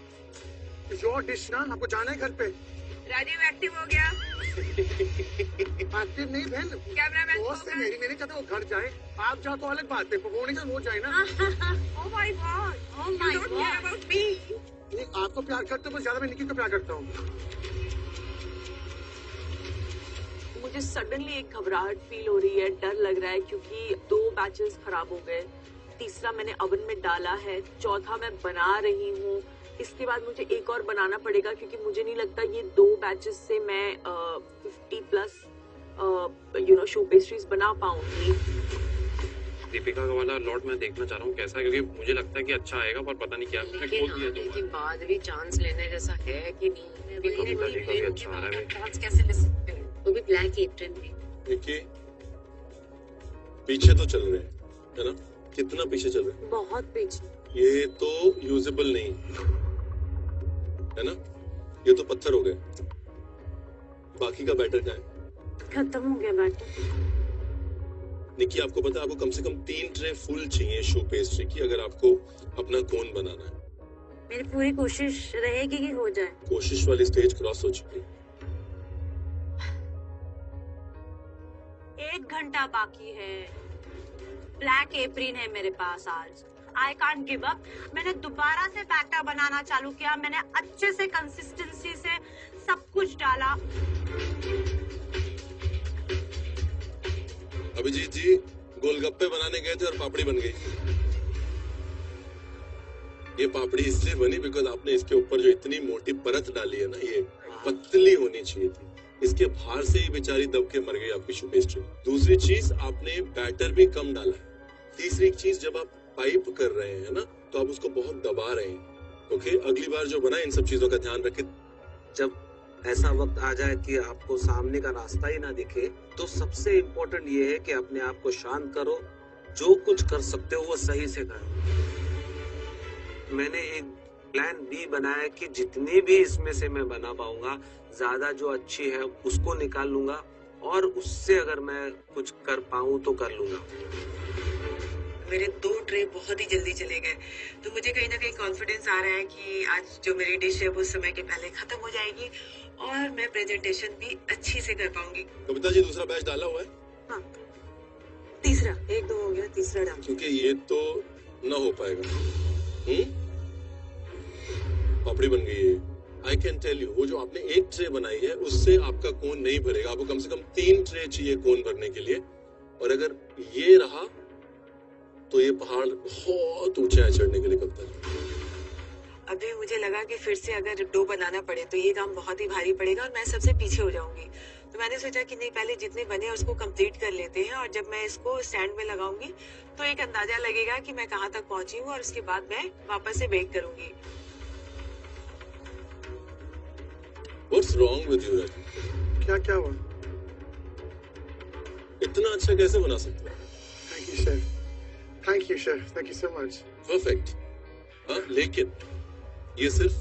योर डिश ना, आपको जाना है घर पे। राजीव एक्टिव हो गया। एक्टिव नहीं बहन, कैमरामैन बॉस है मेरी, मैंने चाहता वो घर जाए, आप जाओ तो अलग बात है, पर वो नहीं चाहता वो जाए ना। Oh my God! Oh my You don't care God. about me. नहीं, आपको प्यार करते हो, बस ज्यादा मैं निकी को प्यार करता हूँ। मुझे सडनली एक घबराहट फील हो रही है, डर लग रहा है क्योंकि 2 बैचेस खराब हो गए, तीसरा मैंने ओवन में डाला है, चौथा मैं बना रही हूँ, इसके बाद मुझे एक और बनाना पड़ेगा क्योंकि मुझे नहीं लगता ये 2 बैचेस से मैं 50+ शो पेस्ट्रीज बना पाऊंगी। दीपिका का वाला लॉट मैं देखना चाह रहा हूँ कैसा है, क्योंकि मुझे लगता है कि अच्छा आएगा, पर पता नहीं क्या मैंने खोल दिया तो के बाद भी चांस लेने जैसा है कि नहीं? कभी कभी अच्छा आ रहा है। चांस कैसे ले सकते हो? वो भी ब्लैक एप्रन में। देखिए पीछे तो चल रहे हैं, है ना? कितना पीछे चल रहे हैं? बहुत पीछे। ये तो यूजेबल नहीं है ना, ये तो पत्थर हो गए। बाकी का बैटर क्या है? खत्म हो गया बैटर। निकी आपको पता है, आपको कम से कम 3 ट्रे फुल चाहिए शू पेस्ट्री की, अगर आपको अपना कोन बनाना है। मेरी पूरी कोशिश रहेगी कि हो जाए। कोशिश वाली स्टेज क्रॉस हो चुकी है। 1 घंटा बाकी है। ब्लैक एप्रिन है मेरे पास आज। I can't give up. मैंने दोबारा से बैटर बनाना चालू किया, मैंने अच्छे से कंसिस्टेंसी से सब कुछ डाला। अभिजीत जी गोलगप्पे बनाने गए थे और पापड़ी बन गई। ये पापड़ी इसलिए बनी बिकॉज आपने इसके ऊपर जो इतनी मोटी परत डाली है ना, ये पतली होनी चाहिए थी। इसके बाहर से ही बेचारी दब के मर गई आपकी शू पेस्ट्री। दूसरी चीज, आपने बैटर भी कम डाला है। तीसरी चीज, जब आप पाइप कर रहे हैं ना, तो आप उसको बहुत दबा रहे हैं। ओके, अगली बार जो बनाए इन सब चीजों का ध्यान रखें। जब ऐसा वक्त आ जाए कि आपको सामने का रास्ता ही ना दिखे, तो सबसे इम्पोर्टेंट ये है कि अपने आप को शांत करो, जो कुछ कर सकते हो वो सही से करो। मैंने एक प्लान बी बनाया कि जितनी भी इसमें से मैं बना पाऊंगा, ज्यादा जो अच्छी है उसको निकाल लूंगा, और उससे अगर मैं कुछ कर पाऊं तो कर लूंगा। मेरे 2 ट्रे बहुत ही जल्दी चले गए, तो मुझे कहीं ना कहीं कॉन्फिडेंस आ रहा है कि आज जो मेरी डिश है वो समय के पहले खत्म हो जाएगी और मैं प्रेजेंटेशन भी अच्छी से कर पाऊंगी। कविता जी दूसरा बैच डाला हुआ है? हाँ, तीसरा 1-2 हो गया, तीसरा डाल। क्योंकि ये तो न हो पाएगा। पापड़ी बन गई है। आई कैन टेल यू, वो जो आपने 1 ट्रे बनाई है उससे आपका कोन नहीं भरेगा। आपको कम से कम 3 ट्रे चाहिए कोन भरने के लिए, और अगर ये रहा तो ये पहाड़ बहुत ऊंचा है चढ़ने के लिए। कविता जी अभी मुझे लगा कि फिर से अगर डो बनाना पड़े तो ये काम बहुत ही भारी पड़ेगा और मैं सबसे पीछे हो जाऊंगी। तो मैंने सोचा कि नहीं, पहले जितने बने उसको कंप्लीट कर लेते हैं और जब मैं इसको स्टैंड में लगाऊंगी तो एक अंदाजा लगेगा कि मैं कहाँ तक पहुंची हूँ और उसके बाद मैं वापस से बेक करूंगी। What's wrong with you, Raji? क्या हुआ? इतना अच्छा कैसे बना सकते हो? Thank you, chef. Thank you, chef. Thank you so much. Perfect. हाँ, लेकिन ये सिर्फ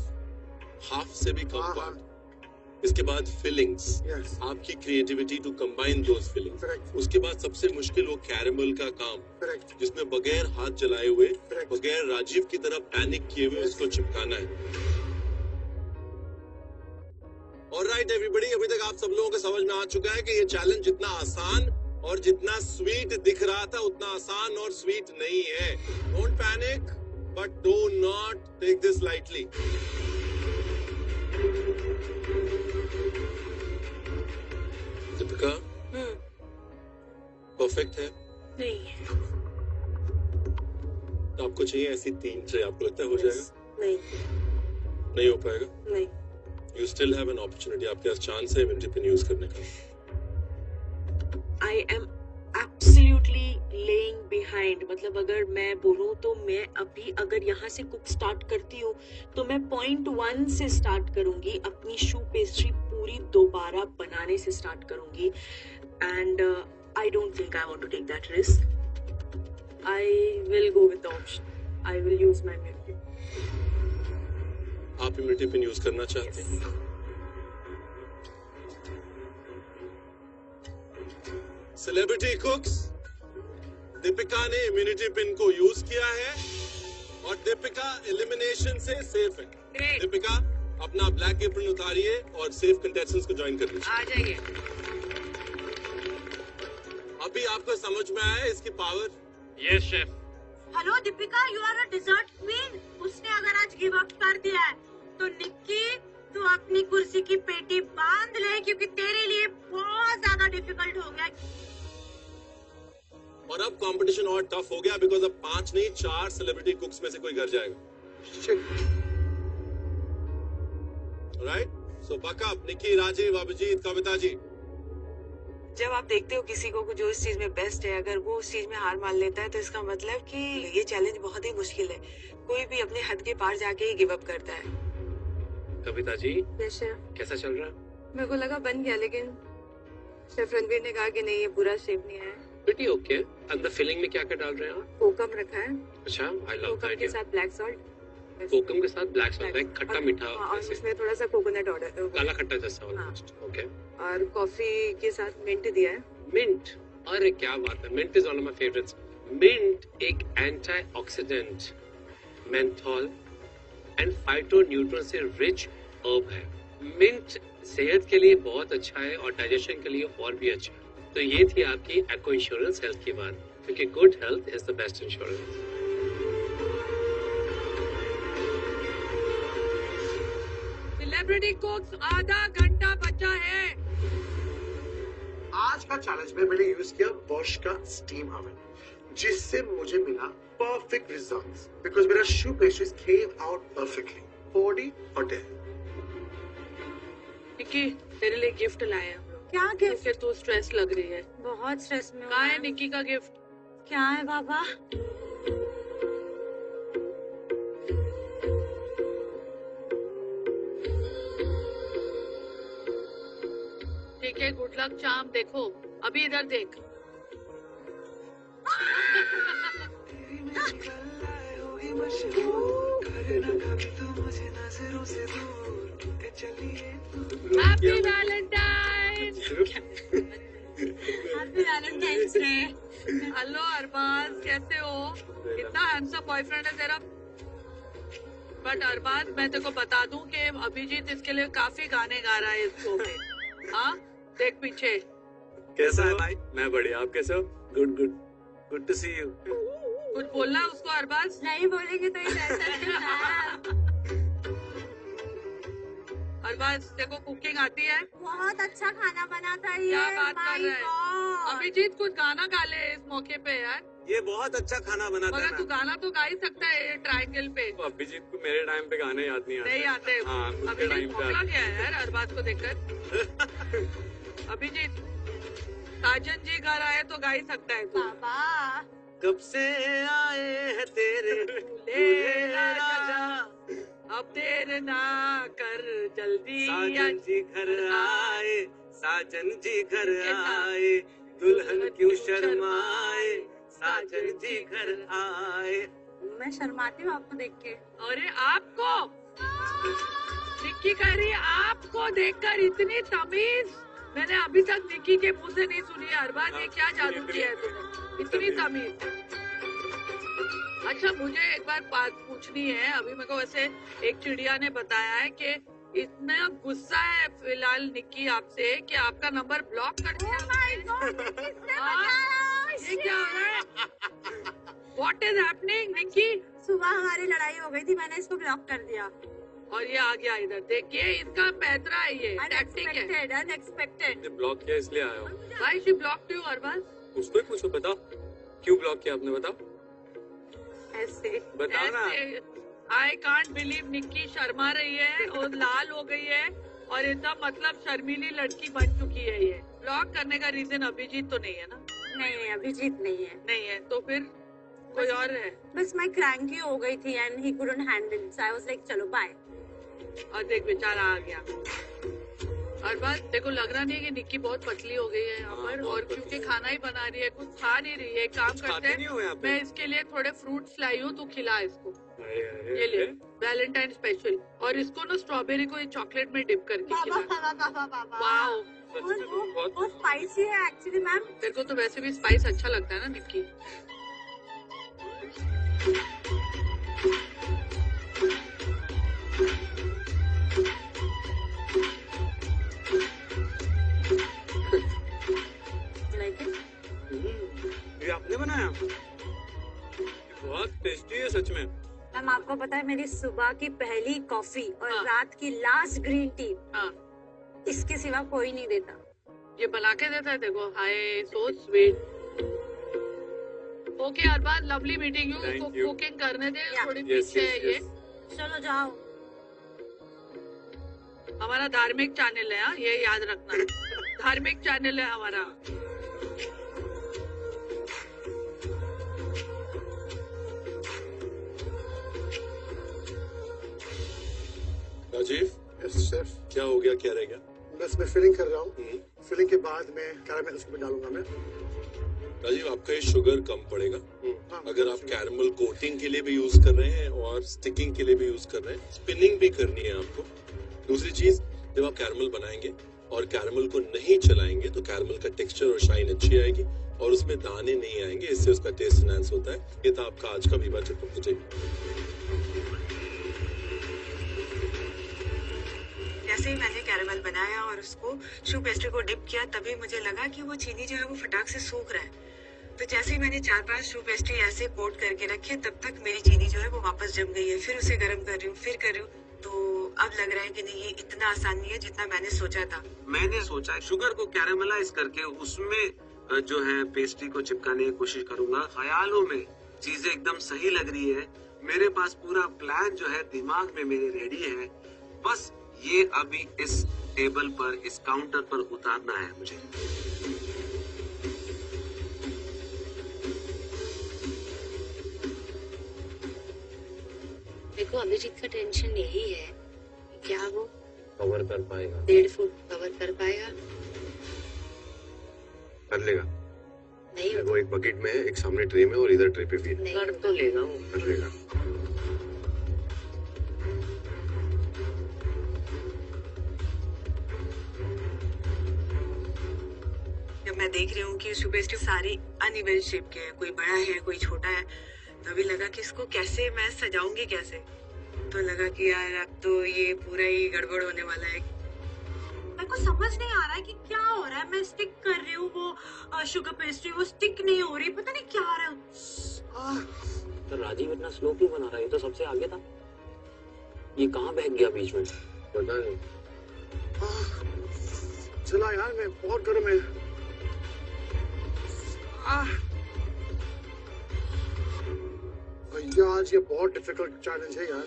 हाफ से भी कम पार्ट। इसके बाद फिलिंग्स, Yes. आपकी creativity to combine those fillings. Correct. उसके बाद सबसे मुश्किल वो कैरेमल का काम, Correct. जिसमें बगैर हाथ जलाए हुए, Correct. बगैर राजीव की तरह पैनिक किए हुए उसको चिपकाना है। ऑलराइट एवरीबॉडी, अभी तक आप सब लोगों को समझ में आ चुका है कि ये चैलेंज जितना आसान और जितना स्वीट दिख रहा था उतना आसान और स्वीट नहीं है। Don't panic, but do not take this lightly. Deepika, perfect है? नहीं। तो आपको चाहिए ऐसी 3 ट्रे, आपको लगता है हो जाएगा? नहीं। नहीं हो पाएगा? नहीं। You still have an opportunity. आपके पास चांस है इम्यूनिटी पिन यूज करने का। I am absolutely laying behind। मतलब अगर मैं बोलूँ तो मैं अभी अगर यहाँ से कुक स्टार्ट करती हूँ तो मैं .1 से स्टार्ट करूँगी, अपनी शू पेस्ट्री पूरी दोबारा बनाने से स्टार्ट करूँगी। And I don't think I want to take that risk. I will go with the option. I will use my memory. आप इम्यूनिटी पिन यूज करना चाहते हैं? सेलिब्रिटी कुक्स, दीपिका ने इम्यूनिटी पिन को यूज किया है और दीपिका एलिमिनेशन से सेफ है। Great. दीपिका, अपना ब्लैक एप्रन उतारिए और सेफ कंटेस्टेंट्स को ज्वाइन कर लीजिए। आ जाइए। अभी आपको समझ में आया इसकी power? Yes chef. Hello Deepika, you are a dessert queen. उसने अगर आज गिव अप कर दिया है तो निक्की, तू अपनी कुर्सी की पेटी बांध ले क्योंकि तेरे लिए बहुत ज्यादा डिफिकल्ट हो गया। और अब कंपटीशन और टफ हो गया बिकॉज अब 5 नहीं 4 सेलिब्रिटी कुक्स में से कोई घर जाएगा। राइट? सो बकअप, निक्की, राजीव, अभिजीत, कविता जी। जब आप देखते हो किसी को जो इस चीज में बेस्ट है, अगर वो उस चीज में हार मान लेता है तो इसका मतलब कि ये चैलेंज बहुत ही मुश्किल है। कोई भी अपने हद के पार जाके ही गिव अप करता है। कविता जी, शेफ, कैसा चल रहा? मेरे को लगा बन गया, लेकिन शेफ रणवीर ने कहा कि नहीं, ये पूरा शेप नहीं है। Pretty okay. अंदर फिलिंग में क्या क्या डाल रहे हैं आप? कोकम रखा है। अच्छा, आई लव कोकम दैट। के साथ ब्लैक सॉल्ट। कोकम के साथ ब्लैक सॉल्ट, एक खट्टा मीठा और ऐसे। उसमें थोड़ा सा कोकोनट ऑर्डर, काला खट्टा जैसा वाला। हाँ। ओके। और कॉफी के साथ मिंट दिया है। मिंट, अरे क्या बात है, mint is one of my favourites. Mint एक एंटीऑक्सीडेंट, मेंथोल एंड फाइटोन्यूट्रिएंट से रिच हर्ब है। मिंट सेहत के लिए बहुत अच्छा है और डाइजेशन के लिए और भी अच्छा है। तो ये थी आपकी एको इंश्योरेंस हेल्थ की बात, क्योंकि good health is the best insurance. Celebrity कुक्स आधा घंटा बचा है। आज का चैलेंज में मैंने यूज किया बॉश का स्टीम ओवन, जिससे मुझे मिला परफेक्ट रिजल्ट्स बिकॉज मेरा शू पेस्ट्रीज केम आउट परफेक्टली। 40 और 10। निक्की, तेरे लिए गिफ्ट लाए हैं हम लोग। क्या गिफ्ट? क्योंकि तू स्ट्रेस लग रही है। बहुत स्ट्रेस में हूँ। कहाँ है निक्की का गिफ्ट? क्या है बाबा? ठीक है, गुड लक चाम। देखो अभी इधर देख। Happy Valentine. Happy Valentine's Day. Hello Arbaaz, कैसे हो? कितना हैंडसम बॉयफ्रेंड है तेरा। बट अरबाज, मैं तेरे को बता दूं कि अभिजीत इसके लिए काफी गाने गा रहा है इस शो में। हाँ, देख पीछे। कैसा है भाई? मैं बढ़िया, आप कैसे हो? Good good good to see you. कुछ बोलना है उसको अरबाज? नहीं बोलेंगे तो ये ऐसा अरबाज, तेरे को कुकिंग आती है? बहुत अच्छा खाना बनाता है ये। क्या बात कर रहे हैं? My God! अभिजीत कुछ गाना गा ले इस मौके पे यार। ये बहुत अच्छा खाना बनाता मगर है तू गाना तो गा ही सकता है ये ट्रायंगल पे। तो अभिजीत को मेरे टाइम पे गाने याद नहीं नहीं आते। हाँ, उसके अभिजीत टाइम पे मौका गया है यार हर बात को देखकर। अभिजीत साजन जी घर आए तो गा ही सकता है तू। बाबा कब से आए हैं तेरे दूल्हे राजा, अब देर ना कर जल्दी साजन जी घर आए, साजन जी घर आए, दुल्हन क्यों शर्माए, साजन जी घर आए। मैं शर्माती हूँ आपको देख के। अरे आपको निक्की कह रही है आपको देखकर इतनी तमीज मैंने अभी तक निक्की के मुंह से नहीं सुनी। हर बार ये क्या जादू किया है तूने, इतनी तमीज। अच्छा मुझे एक बार बात पूछनी है। अभी मेरे को वैसे एक चिड़िया ने बताया है कि इतना गुस्सा है फिलहाल निक्की आपसे कि आपका नंबर ब्लॉक कर दिया। ये क्या हो रहा है? What is happening Nikki? सुबह हमारी लड़ाई हो गई थी, मैंने इसको ब्लॉक कर दिया। और ये आ गया इधर। देखिए इसका पैतरा है, ये टैक्टिक है। अनएक्सपेक्टेड। ब्लॉक किया इसलिए आया हूँ। भाई शी ब्लॉक यू अरबाज। उसको ही पूछो, बताओ क्यों ब्लॉक किया आपने, बताओ ऐसे बताओ ना। I can't believe Nikki Sharma रही है और लाल हो गई है और एकदम मतलब शर्मीली लड़की बन चुकी है। ये ब्लॉक करने का रीजन अभिजीत तो नहीं है ना? नहीं अभिजीत नहीं है। नहीं है तो फिर कोई और है? बस मैं क्रैंकी हो गई थी and he couldn't handle, so I was like चलो बाय। और देख बेचारा आ गया। और बात देखो लग रहा नहीं है कि निक्की बहुत पतली हो गई है यहाँ पर। और क्योंकि खाना ही बना रही है, कुछ खा नहीं रही है। काम करते हैं, मैं इसके लिए थोड़े फ्रूट्स लाई हूँ, तू खिला इसको। ये ले वैलेंटाइन स्पेशल। और इसको ना स्ट्रॉबेरी को चॉकलेट में डिप करके खिला। वाओ वो स्पाइसी है एक्चुअली मैम। तेरे को तो वैसे भी स्पाइस अच्छा लगता है ना निक्की? ये आपने बनाया? बहुत टेस्टी है सच में। मैम आपको पता है मेरी सुबह की पहली कॉफी और हाँ। रात की लास्ट ग्रीन टी हाँ इसके सिवा कोई नहीं देता। ये बना के देता है देखो। Hi so sweet. Okay Arbaaz lovely meeting you. इसको Thank you. कुकिंग करने दे। Yeah. थोड़ी Yes, पीछे yes, है ये। yes. चलो जाओ। हमारा धार्मिक चैनल है, हाँ ये याद रखना। धार्मिक चैनल है हमारा। Rajiv yes chef. क्या हो गया, क्या रह गया? बस मैं फिलिंग कर रहा हूँ। फिलिंग के बाद मैं कैरामेल उसमें डालूंगा मैं। राजीव आपका ये शुगर कम पड़ेगा। हाँ, अगर आप कैरमल कोटिंग के लिए भी यूज कर रहे हैं और स्टिकिंग के लिए भी यूज कर रहे हैं, स्पिनिंग भी करनी है आपको। दूसरी चीज, जब आप कैरमल बनाएंगे और कैरमल को नहीं चलाएंगे तो कैरमल का टेक्सचर और शाइन अच्छी आएगी और उसमें दाने नहीं आएंगे, इससे उसका टेस्ट एनहांस होता है। ये था आपका आज का विवाह चतुर्थी। जैसे ही मैंने कैरामेल बनाया और उसको शू पेस्ट्री को डिप किया, तभी मुझे लगा कि वो चीनी जो है वो फटाक से सूख रहा है। तो जैसे ही मैंने 4-5 शू पेस्ट्री ऐसे कोट करके रखे, तब तक मेरी चीनी जो है वो वापस जम गई है। फिर उसे गर्म कर रही हूँ, फिर कर रही हूँ। तो अब लग रहा है कि नहीं, ये इतना आसान नहीं है जितना मैंने सोचा था। मैंने सोचा शुगर को कैरामलाइज करके उसमें जो है पेस्ट्री को चिपकाने की कोशिश करूंगा। ख्यालों में चीजें एकदम सही लग रही है। मेरे पास पूरा प्लान जो है दिमाग में मेरे रेडी है। बस ये अभी इस टेबल पर, इस काउंटर पर उतारना है मुझे। देखो अभिजीत का टेंशन यही है, क्या वो कवर कर पाएगा? 1.5 फुट कवर कर पाएगा? कर लेगा। नहीं वो एक बकेट में है, एक सामने ट्रे में और इधर ट्रे पे भी है। नहीं कर तो लेगा वो। कर लेगा। जब मैं देख रही हूँ कि शू पेस्ट्री सारी अनइवन शेप के है, कोई बड़ा है कोई छोटा है, तभी लगा कि इसको कैसे मैं सजाऊंगी कैसे। तो लगा कि यार अब तो ये पूरा ही गड़बड़ होने वाला है। मेरे को समझ नहीं आ रहा है कि क्या हो रहा है। मैं स्टिक कर रही हूँ वो शुगर पेस्ट्री, वो स्टिक नहीं हो रही, पता नहीं क्या हो रहा है। तो राजीव इतना स्लो क्यों बना रहा है? ये तो सबसे आगे था, ये कहाँ बह गया बीच में? पता नहीं। चला यार, मैं बहुत गर्म है। आज ये बहुत डिफिकल्ट चैलेंज है यार।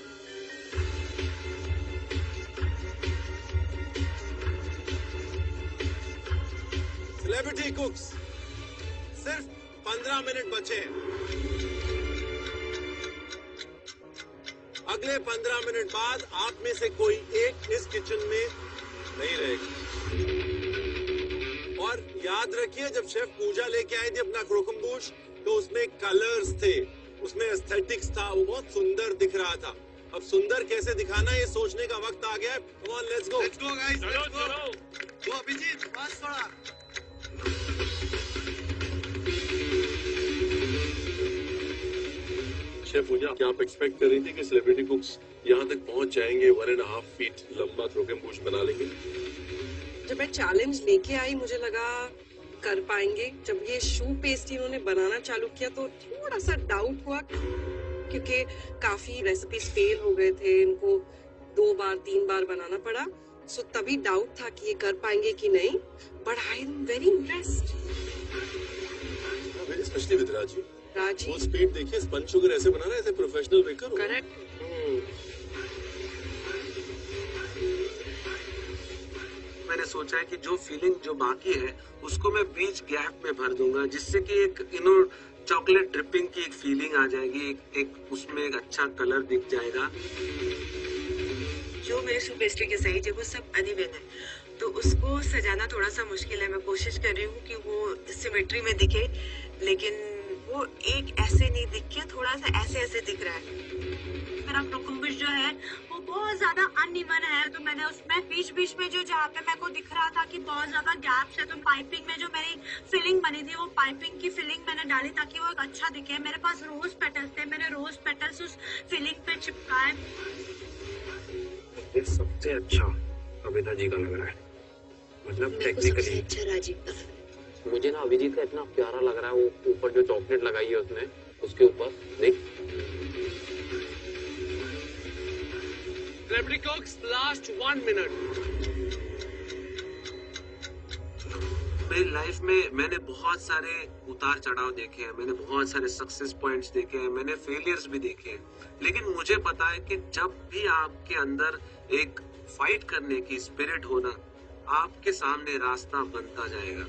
सेलिब्रिटी कुक्स, सिर्फ 15 मिनट बचे हैं। अगले 15 मिनट बाद आप में से कोई एक इस किचन में नहीं रहेगा। और याद रखिए, जब शेफ पूजा लेके आए थे अपना क्रोकम्बुश, तो उसमें कलर्स थे, उसमें एस्थेटिक्स था, वो बहुत सुंदर दिख रहा था। अब सुंदर कैसे दिखाना है, ये सोचने का वक्त आ गया है। Come on, let's go guys, let's go. वो अभिजीत बस थोड़ा। शेफ पूजा, क्या आप एक्सपेक्ट कर रही थी कि सेलिब्रिटी कुक्स यहाँ तक पहुँच जाएंगे, 1.5 फीट लंबा क्रोकम्बुश बना लेंगे? जब मैं चैलेंज लेके आई मुझे लगा कर पाएंगे। जब ये शू पेस्ट्री इन्होंने बनाना चालू किया तो थोड़ा सा डाउट हुआ, क्योंकि काफी रेसिपीज फेल हो गए थे, इनको 2 बार 3 बार बनाना पड़ा। सो तभी डाउट था कि ये कर पाएंगे कि नहीं, but I am very impressed. Specially with राजी। वो स्पीड देखिए, स्पंज शुगर ऐसे बना रहा है, ऐसे प्रोफेशनल बेकर हो। करेक्ट। मैंने सोचा है कि जो फीलिंग जो बाकी है उसको मैं बीच गैप में भर दूंगा, जिससे कि एक चॉकलेट ड्रिपिंग की एक फीलिंग आ जाएगी, एक उसमें एक अच्छा कलर दिख जाएगा। जो मेरे शू पेस्ट्री के साइज है वो सब अनइवन है, तो उसको सजाना थोड़ा सा मुश्किल है। मैं कोशिश कर रही हूँ कि वो सिमेट्री में दिखे, लेकिन वो एक ऐसे नहीं दिख के थोड़ा सा ऐसे ऐसे दिख रहा है। मेरा क्रोकम्बुश जो है वो बहुत ज्यादा अनइवन है, तो मैंने उसमें बीच बीच में जो जहाँ पे मेरे को दिख रहा था कि बहुत ज्यादा गैप्स है, तो पाइपिंग में जो मेरी फिलिंग बनी थी वो पाइपिंग की फिलिंग मैंने डाली ताकि वो एक अच्छा दिखे। मेरे पास रोज पेटल्स थे, मैंने रोज पेटल्स उस फिलिंग पे चिपकाए। ये सबसे अच्छा कविता जी का लग रहा है, मतलब टेक्निकली अच्छा राजीव का। मुझे ना अभिजीत का इतना प्यारा लग रहा है, वो ऊपर जो चॉकलेट लगाई है उसने, उसके ऊपर देख। Celebrity कुक्स, last 1 minute. मेरी लाइफ में मैंने बहुत सारे उतार चढ़ाव देखे हैं, मैंने बहुत सारे सक्सेस पॉइंट्स देखे हैं, मैंने फेलियर्स भी देखे हैं, लेकिन मुझे पता है कि जब भी आपके अंदर एक फाइट करने की स्पिरिट हो ना, आपके सामने रास्ता बनता जाएगा।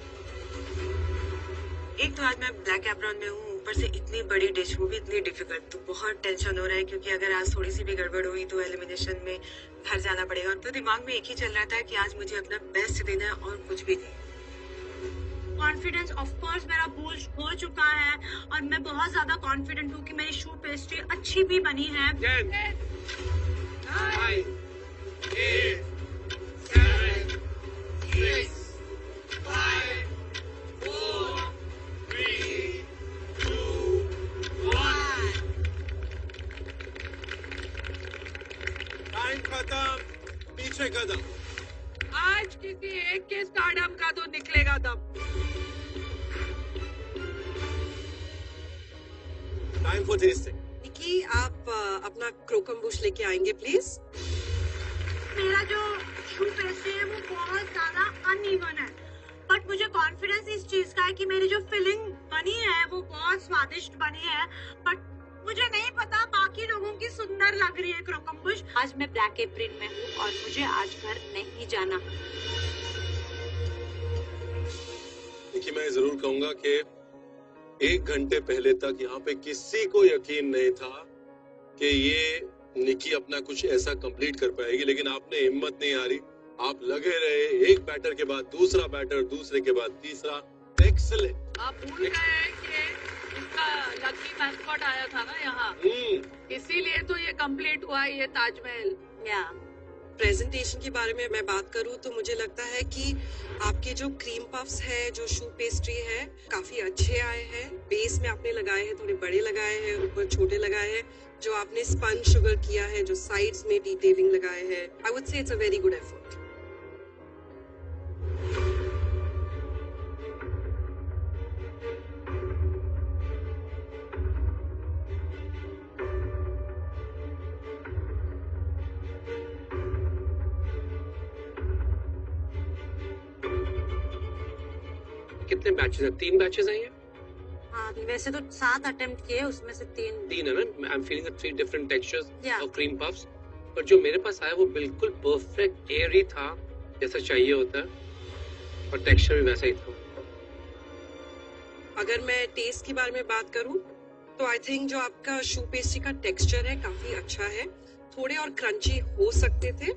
एक तो आज मैं ब्लैक एप्रॉन में हूँ, ऊपर से इतनी बड़ी डिश, वो भी इतनी डिफिकल्ट, तो बहुत टेंशन हो रहा है, क्योंकि अगर आज थोड़ी सी भी गड़बड़ हुई तो एलिमिनेशन में घर जाना पड़ेगा। तो दिमाग में एक ही चल रहा था कि आज मुझे अपना बेस्ट देना है और कुछ भी नहीं। कॉन्फिडेंस ऑफ कोर्स मेरा बूस्ट हो चुका है और मैं बहुत ज्यादा कॉन्फिडेंट हूँ कि मेरी शू पेस्ट्री अच्छी भी बनी है। 10, 9, 8, 7, 6, 5, 4, 3, 2, 1। टाइम खत्म, पीछे कदम। आज किसी एक के स्टारडम का तो निकलेगा दम। Time for testing. निकी, आप अपना क्रोकम्बुश लेके आएंगे प्लीज। मेरा जो शू पेस्ट्री है वो बहुत ज्यादा अनइवन है, बट मुझे कॉन्फिडेंस इस चीज का है कि मेरी जो फिलिंग बनी है वो बहुत स्वादिष्ट बनी है। बट मुझे नहीं पता बाकी लोगों की सुंदर लग रही है क्रोकम्बुश। आज मैं ब्लैक एप्रिल में हूँ और मुझे आज घर नहीं जाना। देखिए, मैं जरूर कहूंगा कि 1 घंटे पहले तक यहाँ पे किसी को यकीन नहीं था कि ये निकी अपना कुछ ऐसा कंप्लीट कर पाएगी, लेकिन आपने हिम्मत नहीं हारी, आप लगे रहे, एक बैटर के बाद दूसरा बैटर, दूसरे के बाद तीसरा। एक्सीलेंट। आप भूल गए कि इसका लकी मैस्कॉट आया था ना यहाँ, इसीलिए तो ये कंप्लीट हुआ है ये ताजमहल। या प्रेजेंटेशन के बारे में मैं बात करूं तो मुझे लगता है कि आपके जो क्रीम पफ्स है, जो शू पेस्ट्री है, काफी अच्छे आए हैं। बेस में आपने लगाए हैं, थोड़े बड़े लगाए हैं, ऊपर छोटे लगाए हैं। जो आपने स्पंज शुगर किया है, जो साइड्स में डिटेलिंग लगाए हैं, I would say it's a very good effort. कितने बैचेस हैं? 3 बैचेस हैं ये? हाँ, वैसे तो 7 अटेम्प्ट किए, उसमें से 3 है ना। I am feeling 3 different textures Yeah. Of cream puffs, पर जो मेरे पास आया वो बिल्कुल परफेक्ट एयरी था, जैसा चाहिए होता है, और टेक्सचर भी वैसा ही था। अगर मैं टेस्ट के बारे में बात करूं तो आई थिंक जो आपका शू पेस्ट्री का टेक्सचर है काफी अच्छा है, थोड़े और क्रंची हो सकते थे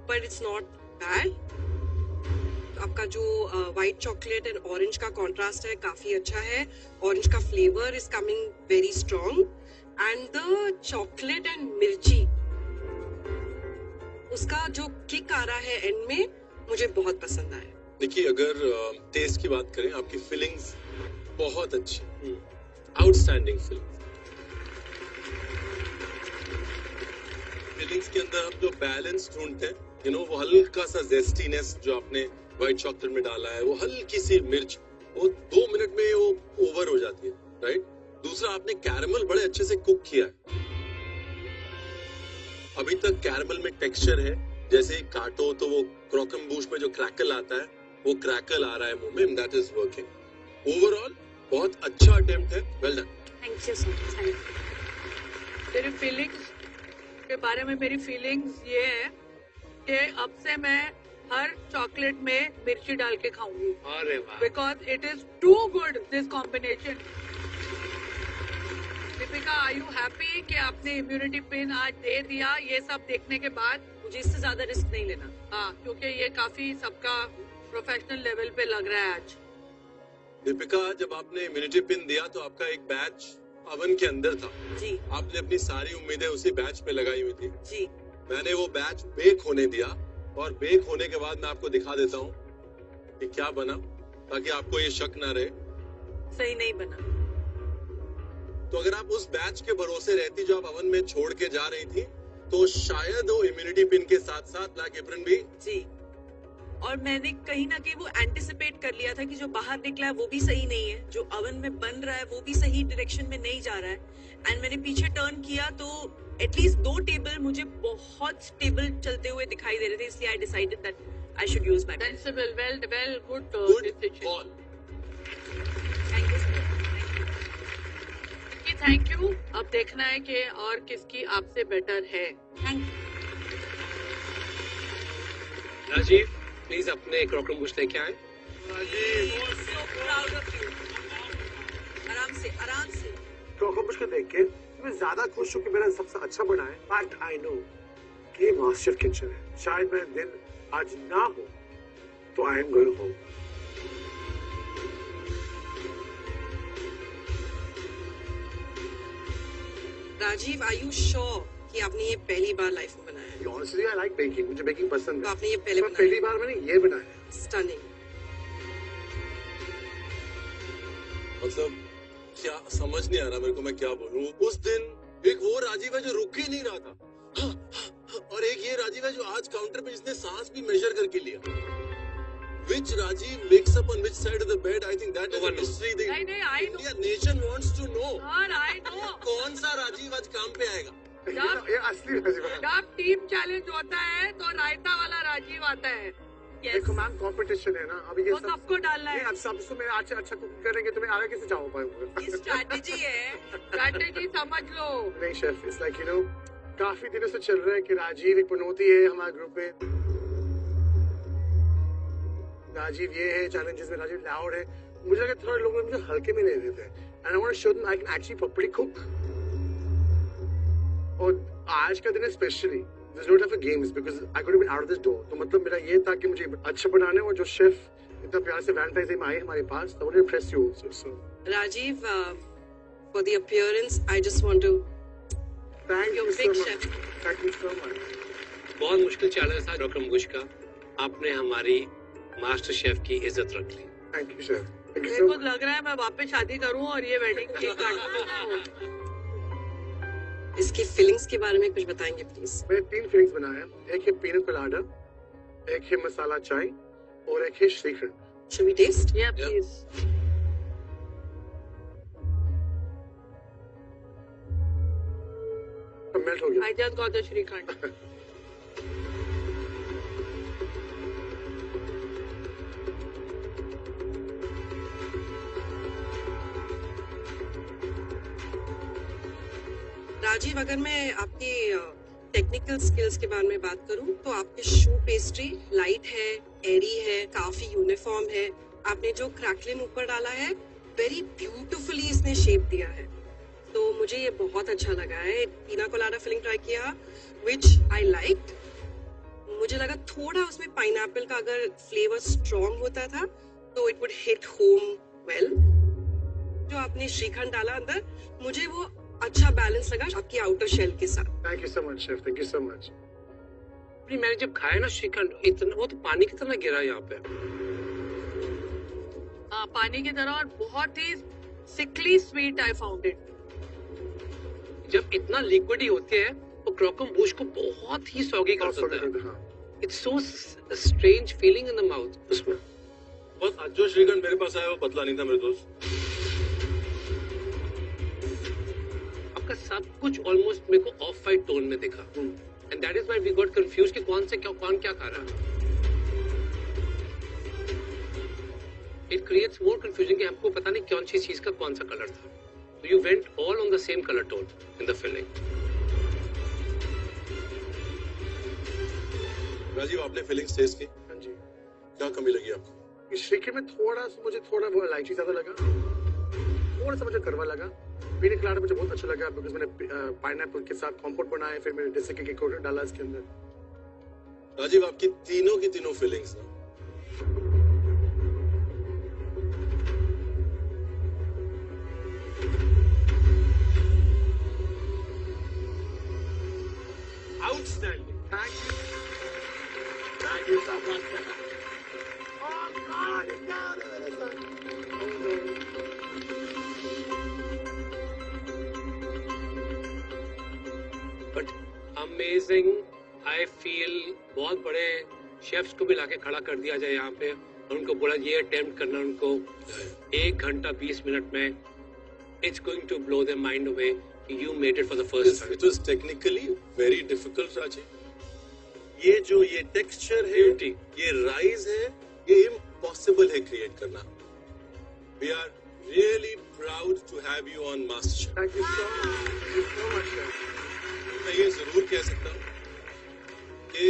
बट इट्स नॉट बैड। आपका जो व्हाइट चॉकलेट एंड ऑरेंज का कॉन्ट्रास्ट है काफी अच्छा है, ऑरेंज का flavour is coming very strong and the chocolate and मिर्ची उसका जो किक आ रहा है एंड में मुझे बहुत पसंद आया। देखिए, अगर टेस्ट की बात करें, आपकी फीलिंग्स बहुत अच्छी, आउटस्टैंडिंग फीलिंग्स के अंदर हम जो बैलेंस ढूंढते हैं, वो हल्का सा जेस्टीनेस जो आपने व्हाइट चॉकलेट में डाला है, वो हल्की सी मिर्च, वो 2 मिनट में वो ओवर हो जाती है, राइट। दूसरा, आपने कैरमल बड़े अच्छे से कुक किया है। अभी तक कैरमल में टेक्सचर है, जैसे ही काटो तो वो क्रॉकम्बूश में जो क्रैकल आता है, वो क्रैकल आ रहा है मुंह में, दैट इज वर्किंग। ओवरऑल बहुत अच्छा अटेम्प्ट है, well done. Thank you so much. तेरी फीलिंग्स के बारे में मेरी फीलिंग्स ये है कि अब से मैं हर चॉकलेट में मिर्ची डाल के खाऊंगी, अरे वाह, because it is too good this combination. Deepika, are you happy कि आपने इम्यूनिटी पिन आज दे दिया ये सब देखने के बाद? मुझे इससे ज्यादा रिस्क नहीं लेना। हाँ, क्योंकि ये काफी सबका प्रोफेशनल लेवल पे लग रहा है आज। दीपिका, जब आपने इम्यूनिटी पिन दिया तो आपका एक बैच अवन के अंदर था जी। आपने अपनी सारी उम्मीदें उसी बैच पे लगाई हुई थी जी। मैंने वो बैच बेक होने दिया, और बेक होने के बाद मैं आपको दिखा देता हूँ कि क्या बना, ताकि आपको ये शक ना रहे। सही नहीं बना। तो अगर आप उस बैच के भरोसे रहती जो आप अवन में छोड़ के जा रही थी, तो शायद वो इम्यूनिटी पिन के साथ साथ ब्लैक एप्रन भी। जी, और मैंने कहीं ना कहीं वो एंटिसिपेट कर लिया था कि जो बाहर निकला है वो भी सही नहीं है, जो अवन में बन रहा है वो भी सही डायरेक्शन में नहीं जा रहा है। एंड मैंने पीछे टर्न किया तो एटलीस्ट 2 टेबल मुझे बहुत स्टेबल चलते हुए दिखाई दे रहे थे, इसलिए I decided that I should use my pen. Sensible, well good decision. Thank you sir. Thank you. अब देखना है कि और किसकी आपसे बेटर है। Thank you. राजीव, प्लीज अपने क्रॉकम्बूश लेके आए। So proud of you. आराम से, आराम से। क्रॉकम्बूश को देख के मैं ज्यादा खुश हूँ कि मेरा सबसे अच्छा बना है, बट आई नो कि मास्टर किचन है। शायद मेरा दिन आज ना हो तो I am going home. Rajiv, are you sure कि आपने ये पहली बार लाइफ में बनाया है? ऑनेस्टली आई लाइक बेकिंग, मुझे बेकिंग पसंद तो है। आपने ये पहले पर बनाया? पहली बार मैंने ये बनाया है। स्टनिंग। मतलब क्या समझ नहीं आ रहा मेरे को, मैं क्या बोलूं। उस दिन एक वो राजीव है जो रुक ही नहीं रहा था, और एक ये राजीव है जो आज काउंटर पे जिसने सांस भी मेजर करके लिया। Which Rajiv wakes up on which side of the bed? I think that is a mystery. The नहीं, I know. India nation wants to know. और I know. कौन सा राजीव आज काम पे आएगा? ये असली राजीव है। जब टीम चैलेंज होता है तो रायता वाला राजीव आता है। देखो मैम, कंपटीशन है ना, अभी ये वो सबको डालना है। अब सबसे मेरा अच्छा कुकिंग करेंगे तो मैं आगे कैसे जाऊँ पाऊंगा? ये स्ट्रैटेजी है। स्ट्रैटेजी समझ लो। नहीं शेफ, इट्स लाइक काफी दिनों से चल रहा है कि राजीव एक पनौती है हमारे ग्रुप में। राजीव ये है चैलेंजेस में, राजीव लाउड है। मुझे लगा थोड़ा लोग मुझे हल्के में ले लेते हैं, and I want to show them I can actually properly cook. और आज का दिन specially there's no time for games because I could have been out of this door. तो मतलब मेरा ये था कि मुझे अच्छा बनाना है, और जो शेफ इतना प्यार से वैलेंटाइन डे में आए हमारे पास, तो उन्हें impress you also. So Rajiv, for the appearance, I just want to thank you so big much. chef. Thank you so much. बहुत मुश्किल चैलेंज था क्रॉकम्बूश का, आपने हमारी मास्टर शेफ की इज्जत रख ली। Thank you sir. Thank you मेरे so को much. लग रहा है मैं वापस शादी करूं और ये वेडिंग केक काटूं। इसकी फीलिंग्स के बारे में कुछ बताएंगे प्लीज? मैंने 3 फीलिंग्स बनाए हैं। एक है पीनट कोलाडा, एक है मसाला चाय, और एक है shrikhand. Should we taste? Yeah, please. Melt हो गया। I just got the shrikhand. Rajiv, अगर मैं आपकी टेक्निकल स्किल्स के बारे में बात करूं तो आपकी शू पेस्ट्री लाइट है, एरी है, काफी यूनिफॉर्म है। आपने जो क्रैकलिन ऊपर डाला है, वेरी ब्यूटीफुली इसने शेप दिया है, तो मुझे ये बहुत अच्छा लगा है। पीना कोलाडा फिलिंग ट्राई किया, विच आई लाइक्ड। मुझे लगा थोड़ा उसमें पाइनएप्पल का अगर फ्लेवर स्ट्रॉन्ग होता था तो it would hit home well. जो आपने श्रीखंड डाला अंदर, मुझे वो अच्छा बैलेंस लगा आपकी आउटर शेल के साथ। Thank you so much chef, thank you so much. मैंने जब खाया ना श्रीखंड, इतना वो तो पानी की तरह गिरा यहाँ पे। हाँ, पानी की तरह और बहुत ही सिकली स्वीट आई फाउंड इट। जब इतना लिक्विड ही होते हैं तो क्रॉकम्बूश को बहुत ही सॉगी कर देता है। It's so strange feeling in the mouth उसमें। बस आज जो श्रीखंड मेरे पास आया वो पतला नहीं था मेरे दोस्त। आपका सब कुछ ऑलमोस्ट मेरे को ऑफ वाइट टोन में दिखा, and that is why we got confuse कि कौन क्या खा रहा है। इट क्रिएट्स मोर कंफ्यूजन कि हमको पता नहीं कौन सी चीज का कौन सा कलर था। So you went all on the same color tone in the filling. Rajiv, आपने फिलिंग्स टेस्ट की? हाँ जी। क्या कमी लगी आपको? इस श्रीखंड में मुझे थोड़ा वो इलायची ज्यादा लगा, थोड़ा सा मुझे कड़वा लगा। पीने कोलाडा मुझे बहुत अच्छा लगा बिकॉज मैंने पाइनएप्पल के साथ कॉम्पोट बनाया, फिर मैंने जैसे कि कोकोनट डाला इसके अंदर। राजीव, आपकी तीनों की तीनों फीलिंग्स ना outstanding. Thank you so much. Oh God, it's down But amazing, I feel बहुत बड़े शेफ्स को भी लाके खड़ा कर दिया जाए यहाँ पे और उनको बोला ये अटेम्प्ट करना उनको 1 घंटा 20 मिनट में। It's going to blow their mind away. You made it for the first time. It was technically very difficult, Rajiv. ये टेक्सचर है, ये राइस है, ये इम्पॉसिबल है क्रिएट करना। We are really proud to have you on MasterChef. Thank you so much. Thank you so much, sir. मैं ये जरूर कह सकता हूँ कि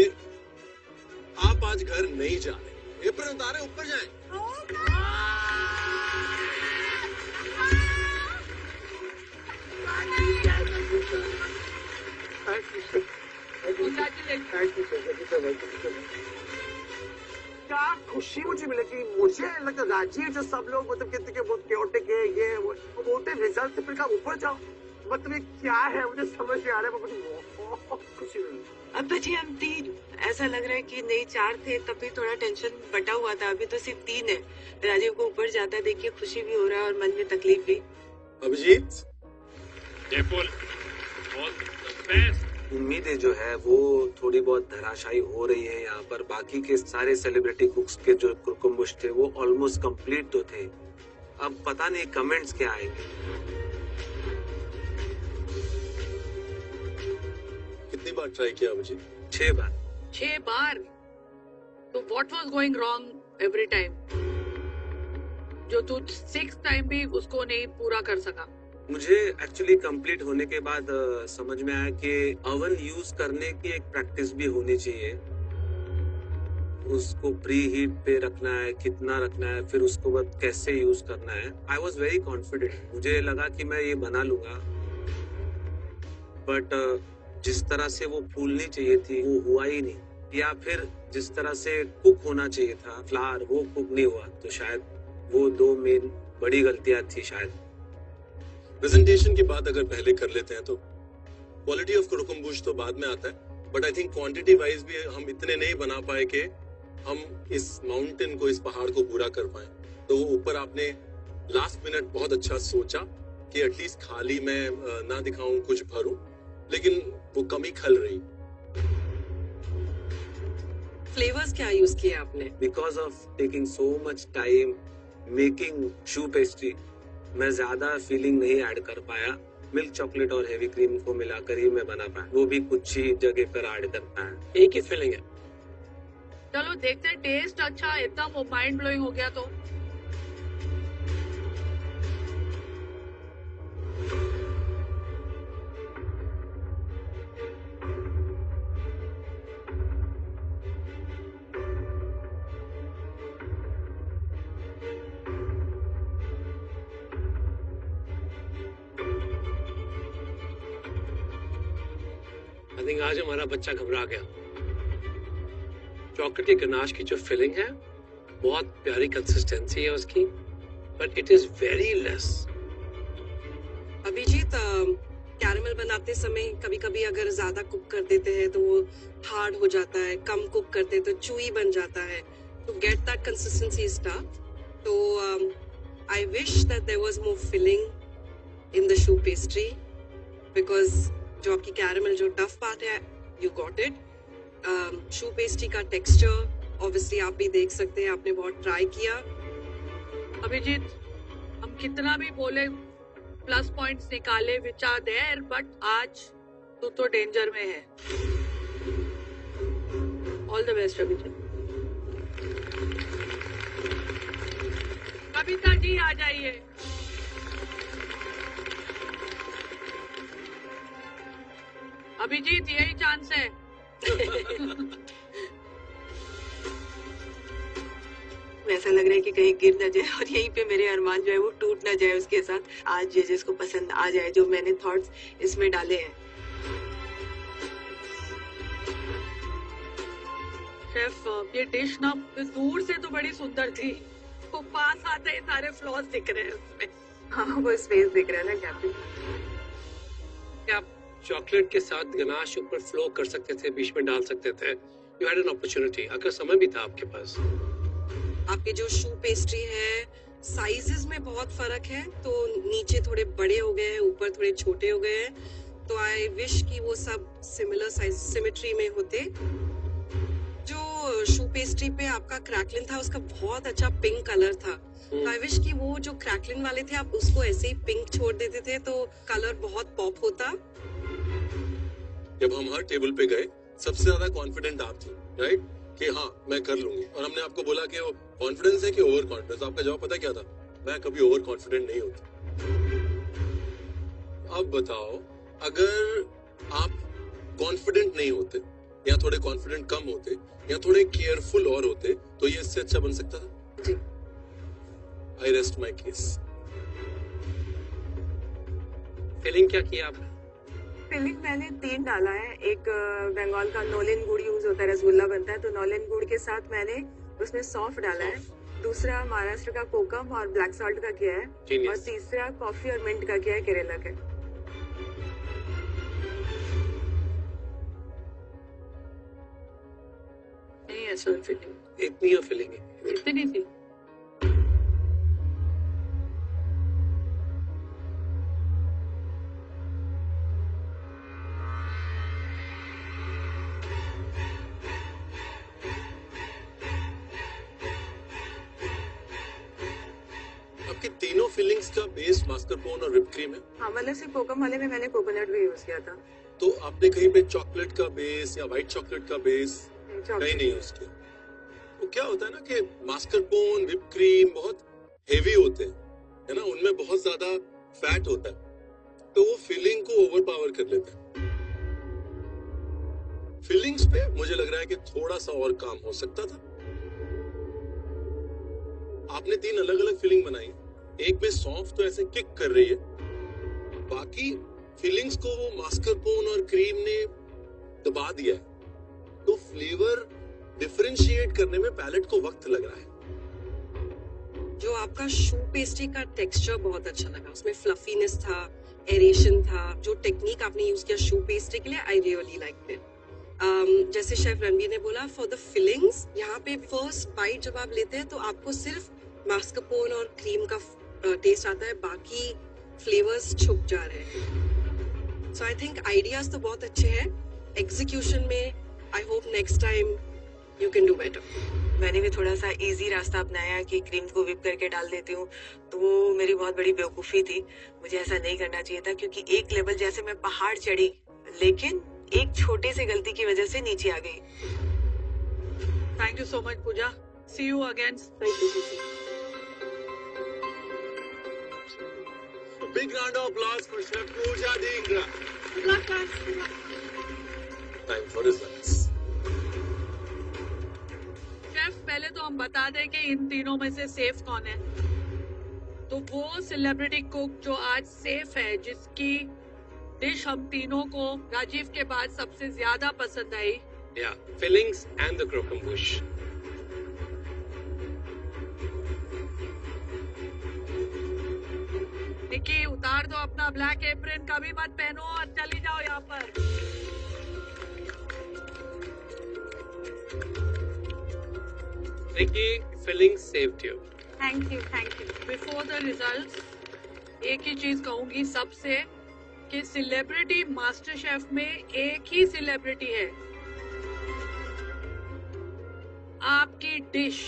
आप आज घर नहीं जा रहे। एप्रन उतारे, ऊपर जाएं। क्या खुशी मुझे मिलेगी। मुझे लगता है राजीव जो सब लोग मतलब कहते हैं कि बहुत chaotic है, ये वो बोलते हैं रिजल्ट से फिर कब ऊपर जाओ, मतलब ये क्या है मुझे समझ नहीं आ रहा है। मुझे बहुत खुशी मिली। अब जी हम 3, ऐसा लग रहा है कि नहीं 4 थे तब भी थोड़ा टेंशन बटा हुआ था, अभी तो सिर्फ 3 है। राजीव को ऊपर जाता है देखिए खुशी भी हो रहा है और मन में तकलीफ भी। अभिजीत, उम्मीदें जो है वो थोड़ी बहुत धराशायी हो रही है यहाँ पर। बाकी के सारे सेलिब्रिटी कुक्स के जो क्रॉकम्बूश थे वो ऑलमोस्ट कंप्लीट तो थे। अब पता नहीं कमेंट्स क्या आएंगे। कितनी बार ट्राई किया अभिजीत? 6 बार। 6 बार? तो what was going wrong every time जो तू 6th टाइम भी उसको नहीं पूरा कर सका? मुझे एक्चुअली कंप्लीट होने के बाद समझ में आया कि ओवन यूज करने की एक प्रैक्टिस भी होनी चाहिए। उसको प्री हीट पे रखना है, कितना रखना है, फिर उसको बाद कैसे यूज करना है। आई वॉज वेरी कॉन्फिडेंट, मुझे लगा कि मैं ये बना लूंगा, बट जिस तरह से वो फूलनी चाहिए थी वो हुआ ही नहीं, या फिर जिस तरह से कुक होना चाहिए था फ्लावर वो कुक नहीं हुआ। तो शायद वो 2 मेन बड़ी गलतियां थी शायद। प्रेजेंटेशन की बात अगर पहले कर लेते हैं तो क्वालिटी ऑफ क्रॉकम्बूश तो बाद में आता है, but I think quantity wise भी हम इतने नहीं बना पाए कि हम इस माउंटेन को, इस पहाड़ को पूरा कर पाए। तो वो ऊपर आपने लास्ट मिनट बहुत अच्छा सोचा कि एटलीस्ट खाली मैं ना दिखाऊं, कुछ भरूं, लेकिन वो कमी खल रही। फ्लेवर्स क्या यूज किए आपने? Because of taking so much time making shoe pastry, मैं ज्यादा फीलिंग नहीं ऐड कर पाया। मिल्क चॉकलेट और हेवी क्रीम को मिलाकर ही मैं बना पाया, वो भी कुछ ही जगह पर ऐड करता है। एक ही फीलिंग है। चलो देखते हैं, टेस्ट अच्छा एकदम माइंड ब्लोइंग हो गया तो आई थिंक आज हमारा बच्चा घबरा गया। चॉकलेट के गनाश की जो फिलिंग है बहुत प्यारी कंसिस्टेंसी है उसकी, but it is very less. Abhijeet, caramel बनाते समय कभी कभी अगर ज्यादा कुक कर देते हैं तो वो हार्ड हो जाता है, कम कुक करते हैं तो चूई बन जाता है। To get that consistency is tough. तो I wish that there was more filling in the शू पेस्ट्री, बिकॉज जो आपकी कैरमल जो टफ पार्ट है यू गॉट इट। शू पेस्ट्री का टेक्सचर ऑब्वियसली आप भी देख सकते हैं, आपने बहुत ट्राई किया। अभिजीत, हम कितना भी बोले प्लस पॉइंट्स निकाले विच आर देयर, बट आज तू तो डेंजर में है। All the best Abhijeet. Kavita ji आ जाइए। अभिजीत, यही चांस है। ऐसा लग रहा है कि कहीं गिर ना जाए और यहीं पे मेरे अरमान जो है वो टूट ना जाए उसके साथ। आज जजेस को पसंद आ जाए जो मैंने थॉट्स इसमें डाले हैं। शेफ, ये डिश ना दूर से तो बड़ी सुंदर थी, वो पास आते ही सारे फ्लॉज दिख रहे हैं उसमें। हाँ, वो स्पेस दिख रहा है ना कैप्टन। क्या आप चॉकलेट के साथ गनाश ऊपर फ्लो कर सकते थे, बीच में डाल सकते थे? यू हैड एन अपॉर्चुनिटी, अगर समय भी था आपके पास। आपके जो शू पेस्ट्री है साइजेस में बहुत फर्क है, तो नीचे थोड़े बड़े हो गए हैं, ऊपर थोड़े छोटे हो गए हैं। तो आई विश कि वो सब सिमिलर साइज सिमेट्री में होते। जो शू पेस्ट्री पे आपका क्रैकलिन था उसका बहुत अच्छा पिंक कलर था। तो आई विश कि वो जो क्रैकलिन वाले थे आप उसको ऐसे ही पिंक छोड़ देते थे तो कलर बहुत पॉप होता। जब हम हर टेबल पे गए सबसे ज्यादा कॉन्फिडेंट आप थे, राइट? कि हाँ मैं कर लूंगी, और हमने आपको बोला कि वो कॉन्फिडेंस है कि ओवर कॉन्फिडेंस। आपका जवाब पता क्या था? मैं कभी ओवर कॉन्फिडेंट नहीं होता। अब बताओ, अगर आप कॉन्फिडेंट नहीं होते या थोड़े कॉन्फिडेंट कम होते या थोड़े केयरफुल और होते तो ये इससे अच्छा बन सकता था? जी। I rest my case. Filling क्या किया आपने? फिलिंग मैंने 3 डाला है। एक बंगाल का नॉलेन गुड़ यूज होता है, रसगुल्ला बनता है, तो नॉलेन गुड़ के साथ मैंने उसमें सौंफ डाला है। दूसरा महाराष्ट्र का कोकम और ब्लैक सॉल्ट का किया है, और तीसरा कॉफी और मिंट का किया है केरला के। नहीं है सर फिलिंग, इतनी फिलिंग है, इतनी थी। तीनों फिलिंग्स का बेस मास्करपोन और व्हिप क्रीम है। हाँ, मतलब सिर्फ कोकम वाले में मैंने कोकोनट भी यूज किया था। तो आपने कहीं पे चॉकलेट का बेस या व्हाइट चॉकलेट का बेस कहीं नहीं यूज किया? तो क्या होता है ना कि मास्करपोन, व्हिप क्रीम बहुत हेवी होते हैं, है ना, उनमें बहुत ज्यादा फैट होता है, तो वो फिलिंग को ओवरपावर कर लेते हैं। फिलिंग्स पे मुझे लग रहा है कि थोड़ा सा और काम हो सकता था। आपने 3 अलग अलग फिलिंग बनाई, एक में सौंफ तो ऐसे किक कर रही है, बाकी फिलिंग्स को वो मास्करपोन और क्रीम ने दबा दिया है, तो फ्लेवर डिफरेंशिएट करने में पैलेट को वक्त लग रहा है। जो आपका शू पेस्ट्री का टेक्सचर बहुत अच्छा लगा, उसमें फ्लफीनेस था, एरेशन था, जो टेक्निक आपने यूज किया शू पेस्ट्री के लिए आई रियली लाइक इट। जैसे शेफ रणवीर ने बोला फॉर द फिलिंग्स, यहाँ पे फर्स्ट बाइट जब आप लेते हैं तो आपको सिर्फ मास्करपोन और क्रीम का टेस्ट आता है, बाकी फ्लेवर्स छुप जा रहे हैं। सो आई थिंक आइडियाज तो बहुत अच्छे हैं, एग्जीक्यूशन में I hope next time you can do better. मैंने भी थोड़ा सा इजी रास्ता अपनाया कि क्रीम को व्हिप करके डाल देती हूँ, तो वो मेरी बहुत बड़ी बेवकूफ़ी थी। मुझे ऐसा नहीं करना चाहिए था, क्योंकि एक लेवल जैसे मैं पहाड़ चढ़ी, लेकिन एक छोटे से गलती की वजह से नीचे आ गई। Thank you so much Pooja, see you again. Thank you. Big round of applause for Chef Pooja Dhingra. Time for results. Chef, पहले तो हम बता दें कि इन तीनों में से सेफ कौन है। तो वो सेलिब्रिटी कुक जो आज सेफ है, जिसकी डिश हम तीनों को राजीव के बाद सबसे ज्यादा पसंद आई? Yeah, fillings and the croquembouche. निकी उतार दो अपना ब्लैक एप्रन, कभी मत पहनो और चली जाओ यहाँ पर। Nikki, fillings saved you. Thank you, thank you. Before the results एक ही चीज कहूंगी सबसे कि सेलिब्रिटी मास्टर शेफ में एक ही सेलिब्रिटी है, आपकी dish.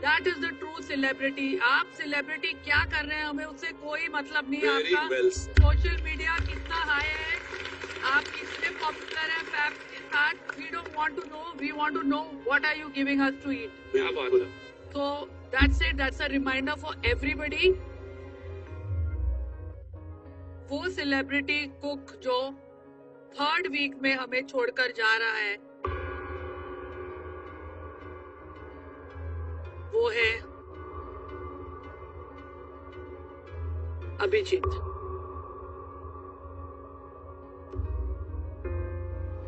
That is the true celebrity. आप सेलिब्रिटी क्या कर रहे हैं हमें उससे कोई मतलब नहीं है। Very आपका well said. सोशल मीडिया कितना हाई है, आप कितने पॉपुलर हैं, fact we don't want to know, we want to know what are you giving us to eat. क्या बात है। So that's it. That's a reminder for everybody. वो celebrity cook जो 3rd वीक में हमें छोड़कर जा रहा है वो है अभिजीत।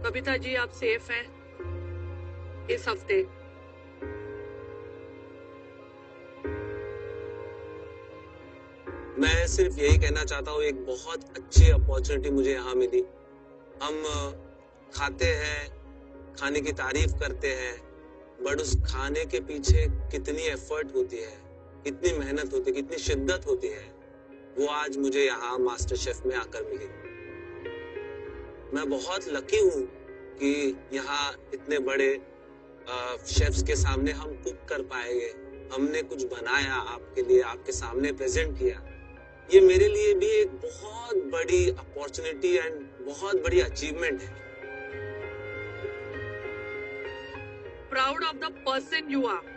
कविता जी आप सेफ हैं इस हफ्ते? मैं सिर्फ यही कहना चाहता हूँ, एक बहुत अच्छी अपॉर्चुनिटी मुझे यहाँ मिली। हम खाते हैं, खाने की तारीफ करते हैं, बट उस खाने के पीछे कितनी एफर्ट होती है, कितनी मेहनत होती है, कितनी शिद्दत होती है, वो आज मुझे यहाँ मास्टर शेफ में आकर मिली। मैं बहुत लकी हूँ कि यहाँ इतने बड़े शेफ्स के सामने हम कुक कर पाएंगे। हमने कुछ बनाया आपके लिए, आपके सामने प्रेजेंट किया। ये मेरे लिए भी एक बहुत बड़ी अपॉर्चुनिटी एंड बहुत बड़ी अचीवमेंट है। Proud of the person you are.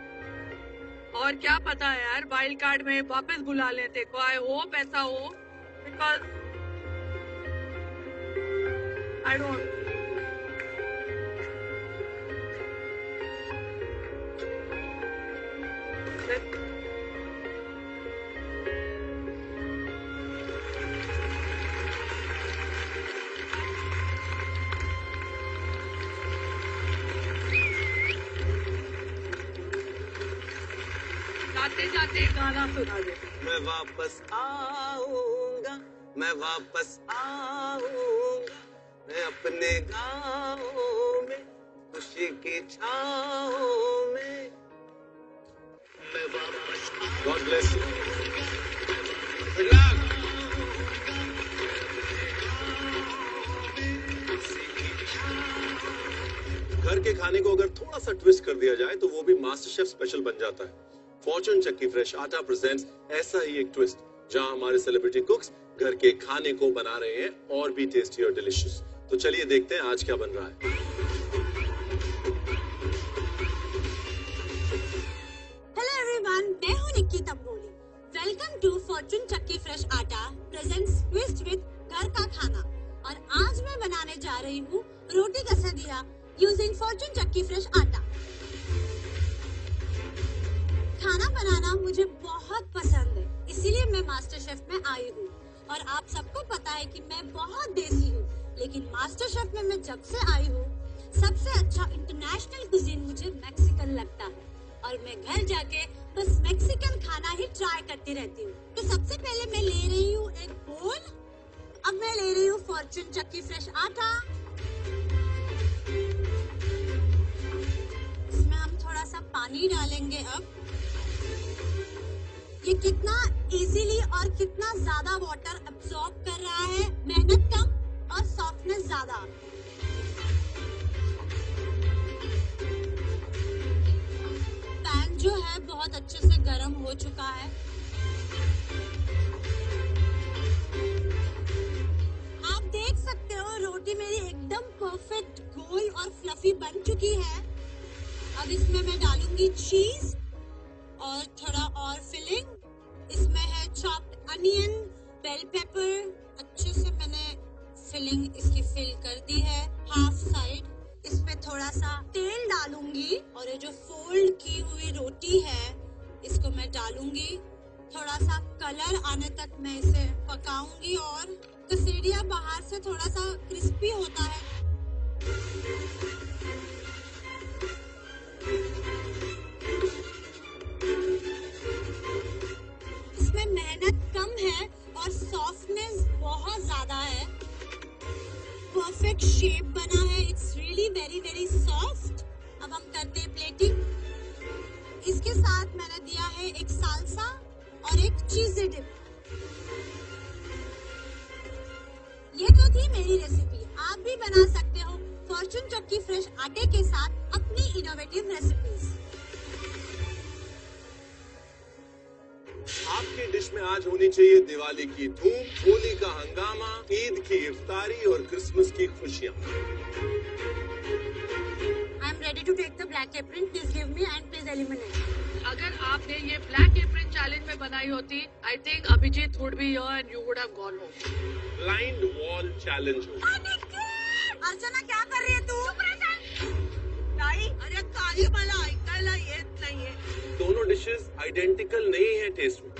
और क्या पता है यार, वाइल्ड कार्ड में वापस बुला लेते को। आई होप ऐसा हो, बिकॉज आई डोंट जाते गाना सुना दे। मैं वापस आऊंगा, मैं वापस आऊंगा, मैं अपने गाँव में खुशी की छाँव में मैं वापस God bless you. Good luck. घर के खाने को अगर थोड़ा सा ट्विस्ट कर दिया जाए तो वो भी मास्टर शेफ स्पेशल बन जाता है। Fortune Chakki fresh Atta presents ऐसा ही एक ट्विस्ट, जहां हमारे सेलिब्रिटी कुक्स घर के खाने को बना रहे हैं और भी टेस्टी और डिलीशियस। तो चलिए देखते हैं आज क्या बन रहा है। हेलो एवरीवन, मैं हूँ Nikki Tamboli. Welcome to Fortune Chakki fresh Atta presents twist with घर का खाना। और आज मैं बनाने जा रही हूँ रोटी कसादिया यूजिंग फॉर्चून चक्की फ्रेश आटा। खाना बनाना मुझे बहुत पसंद है, इसीलिए मैं मास्टर शेफ में आई हूँ। और आप सबको पता है कि मैं बहुत देसी हूँ, लेकिन मास्टर शेफ में मैं जब से आई हूँ सबसे अच्छा इंटरनेशनल कुजीन मुझे मैक्सिकन लगता है। और मैं घर जाके बस मैक्सिकन खाना ही ट्राई करती रहती हूँ। तो सबसे पहले मैं ले रही हूँ एक बोल। अब मैं ले रही हूँ फॉर्चून चक्की फ्रेश आटा। इसमें हम थोड़ा सा पानी डालेंगे। अब ये कितना इजीली और कितना ज्यादा वाटर अब्सॉर्ब कर रहा है, मेहनत कम और सॉफ्टनेस ज्यादा। पैन जो है बहुत अच्छे से गर्म हो चुका है। आप देख सकते हो रोटी मेरी एकदम परफेक्ट गोल और फ्लफी बन चुकी है। अब इसमें मैं डालूंगी चीज और थोड़ा और फिलिंग। इसमें है चॉप्ड अनियन, बेल पेपर। अच्छे से मैंने फिलिंग इसकी फिल कर दी है हाफ साइड। इसमें थोड़ा सा तेल डालूंगी और ये जो फोल्ड की हुई रोटी है इसको मैं डालूंगी। थोड़ा सा कलर आने तक मैं इसे पकाऊंगी और कसेडिया बाहर से थोड़ा सा क्रिस्पी होता है। इसमें मेहनत कम है और सॉफ्टनेस बहुत ज्यादा है। परफेक्ट शेप बना है। It's really very very soft. अब हम करते हैं प्लेटिंग। इसके साथ मैंने दिया है एक सालसा और एक चीज डिप। ये तो थी मेरी रेसिपी। आप भी बना सकते हो फॉर्चून चक्की फ्रेश आटे के साथ अपनी इनोवेटिव रेसिपीज। आपकी डिश में आज होनी चाहिए दिवाली की धूम, होली का हंगामा, ईद की इफ्तारी और क्रिसमस की खुशियाँ। I am ready to take the black apron. Please give me and please eliminate. अगर आपने ये ब्लैक एप्रन चैलेंज में बनाई होती, I think Abhijeet would be here and you would have gone home. Blind wall challenge हो। अर्चना क्या कर रही है तू? ताई, अरे काली वाला आइकल ये नहीं है। दोनों डिशेस आइडेंटिकल नहीं है टेस्ट में।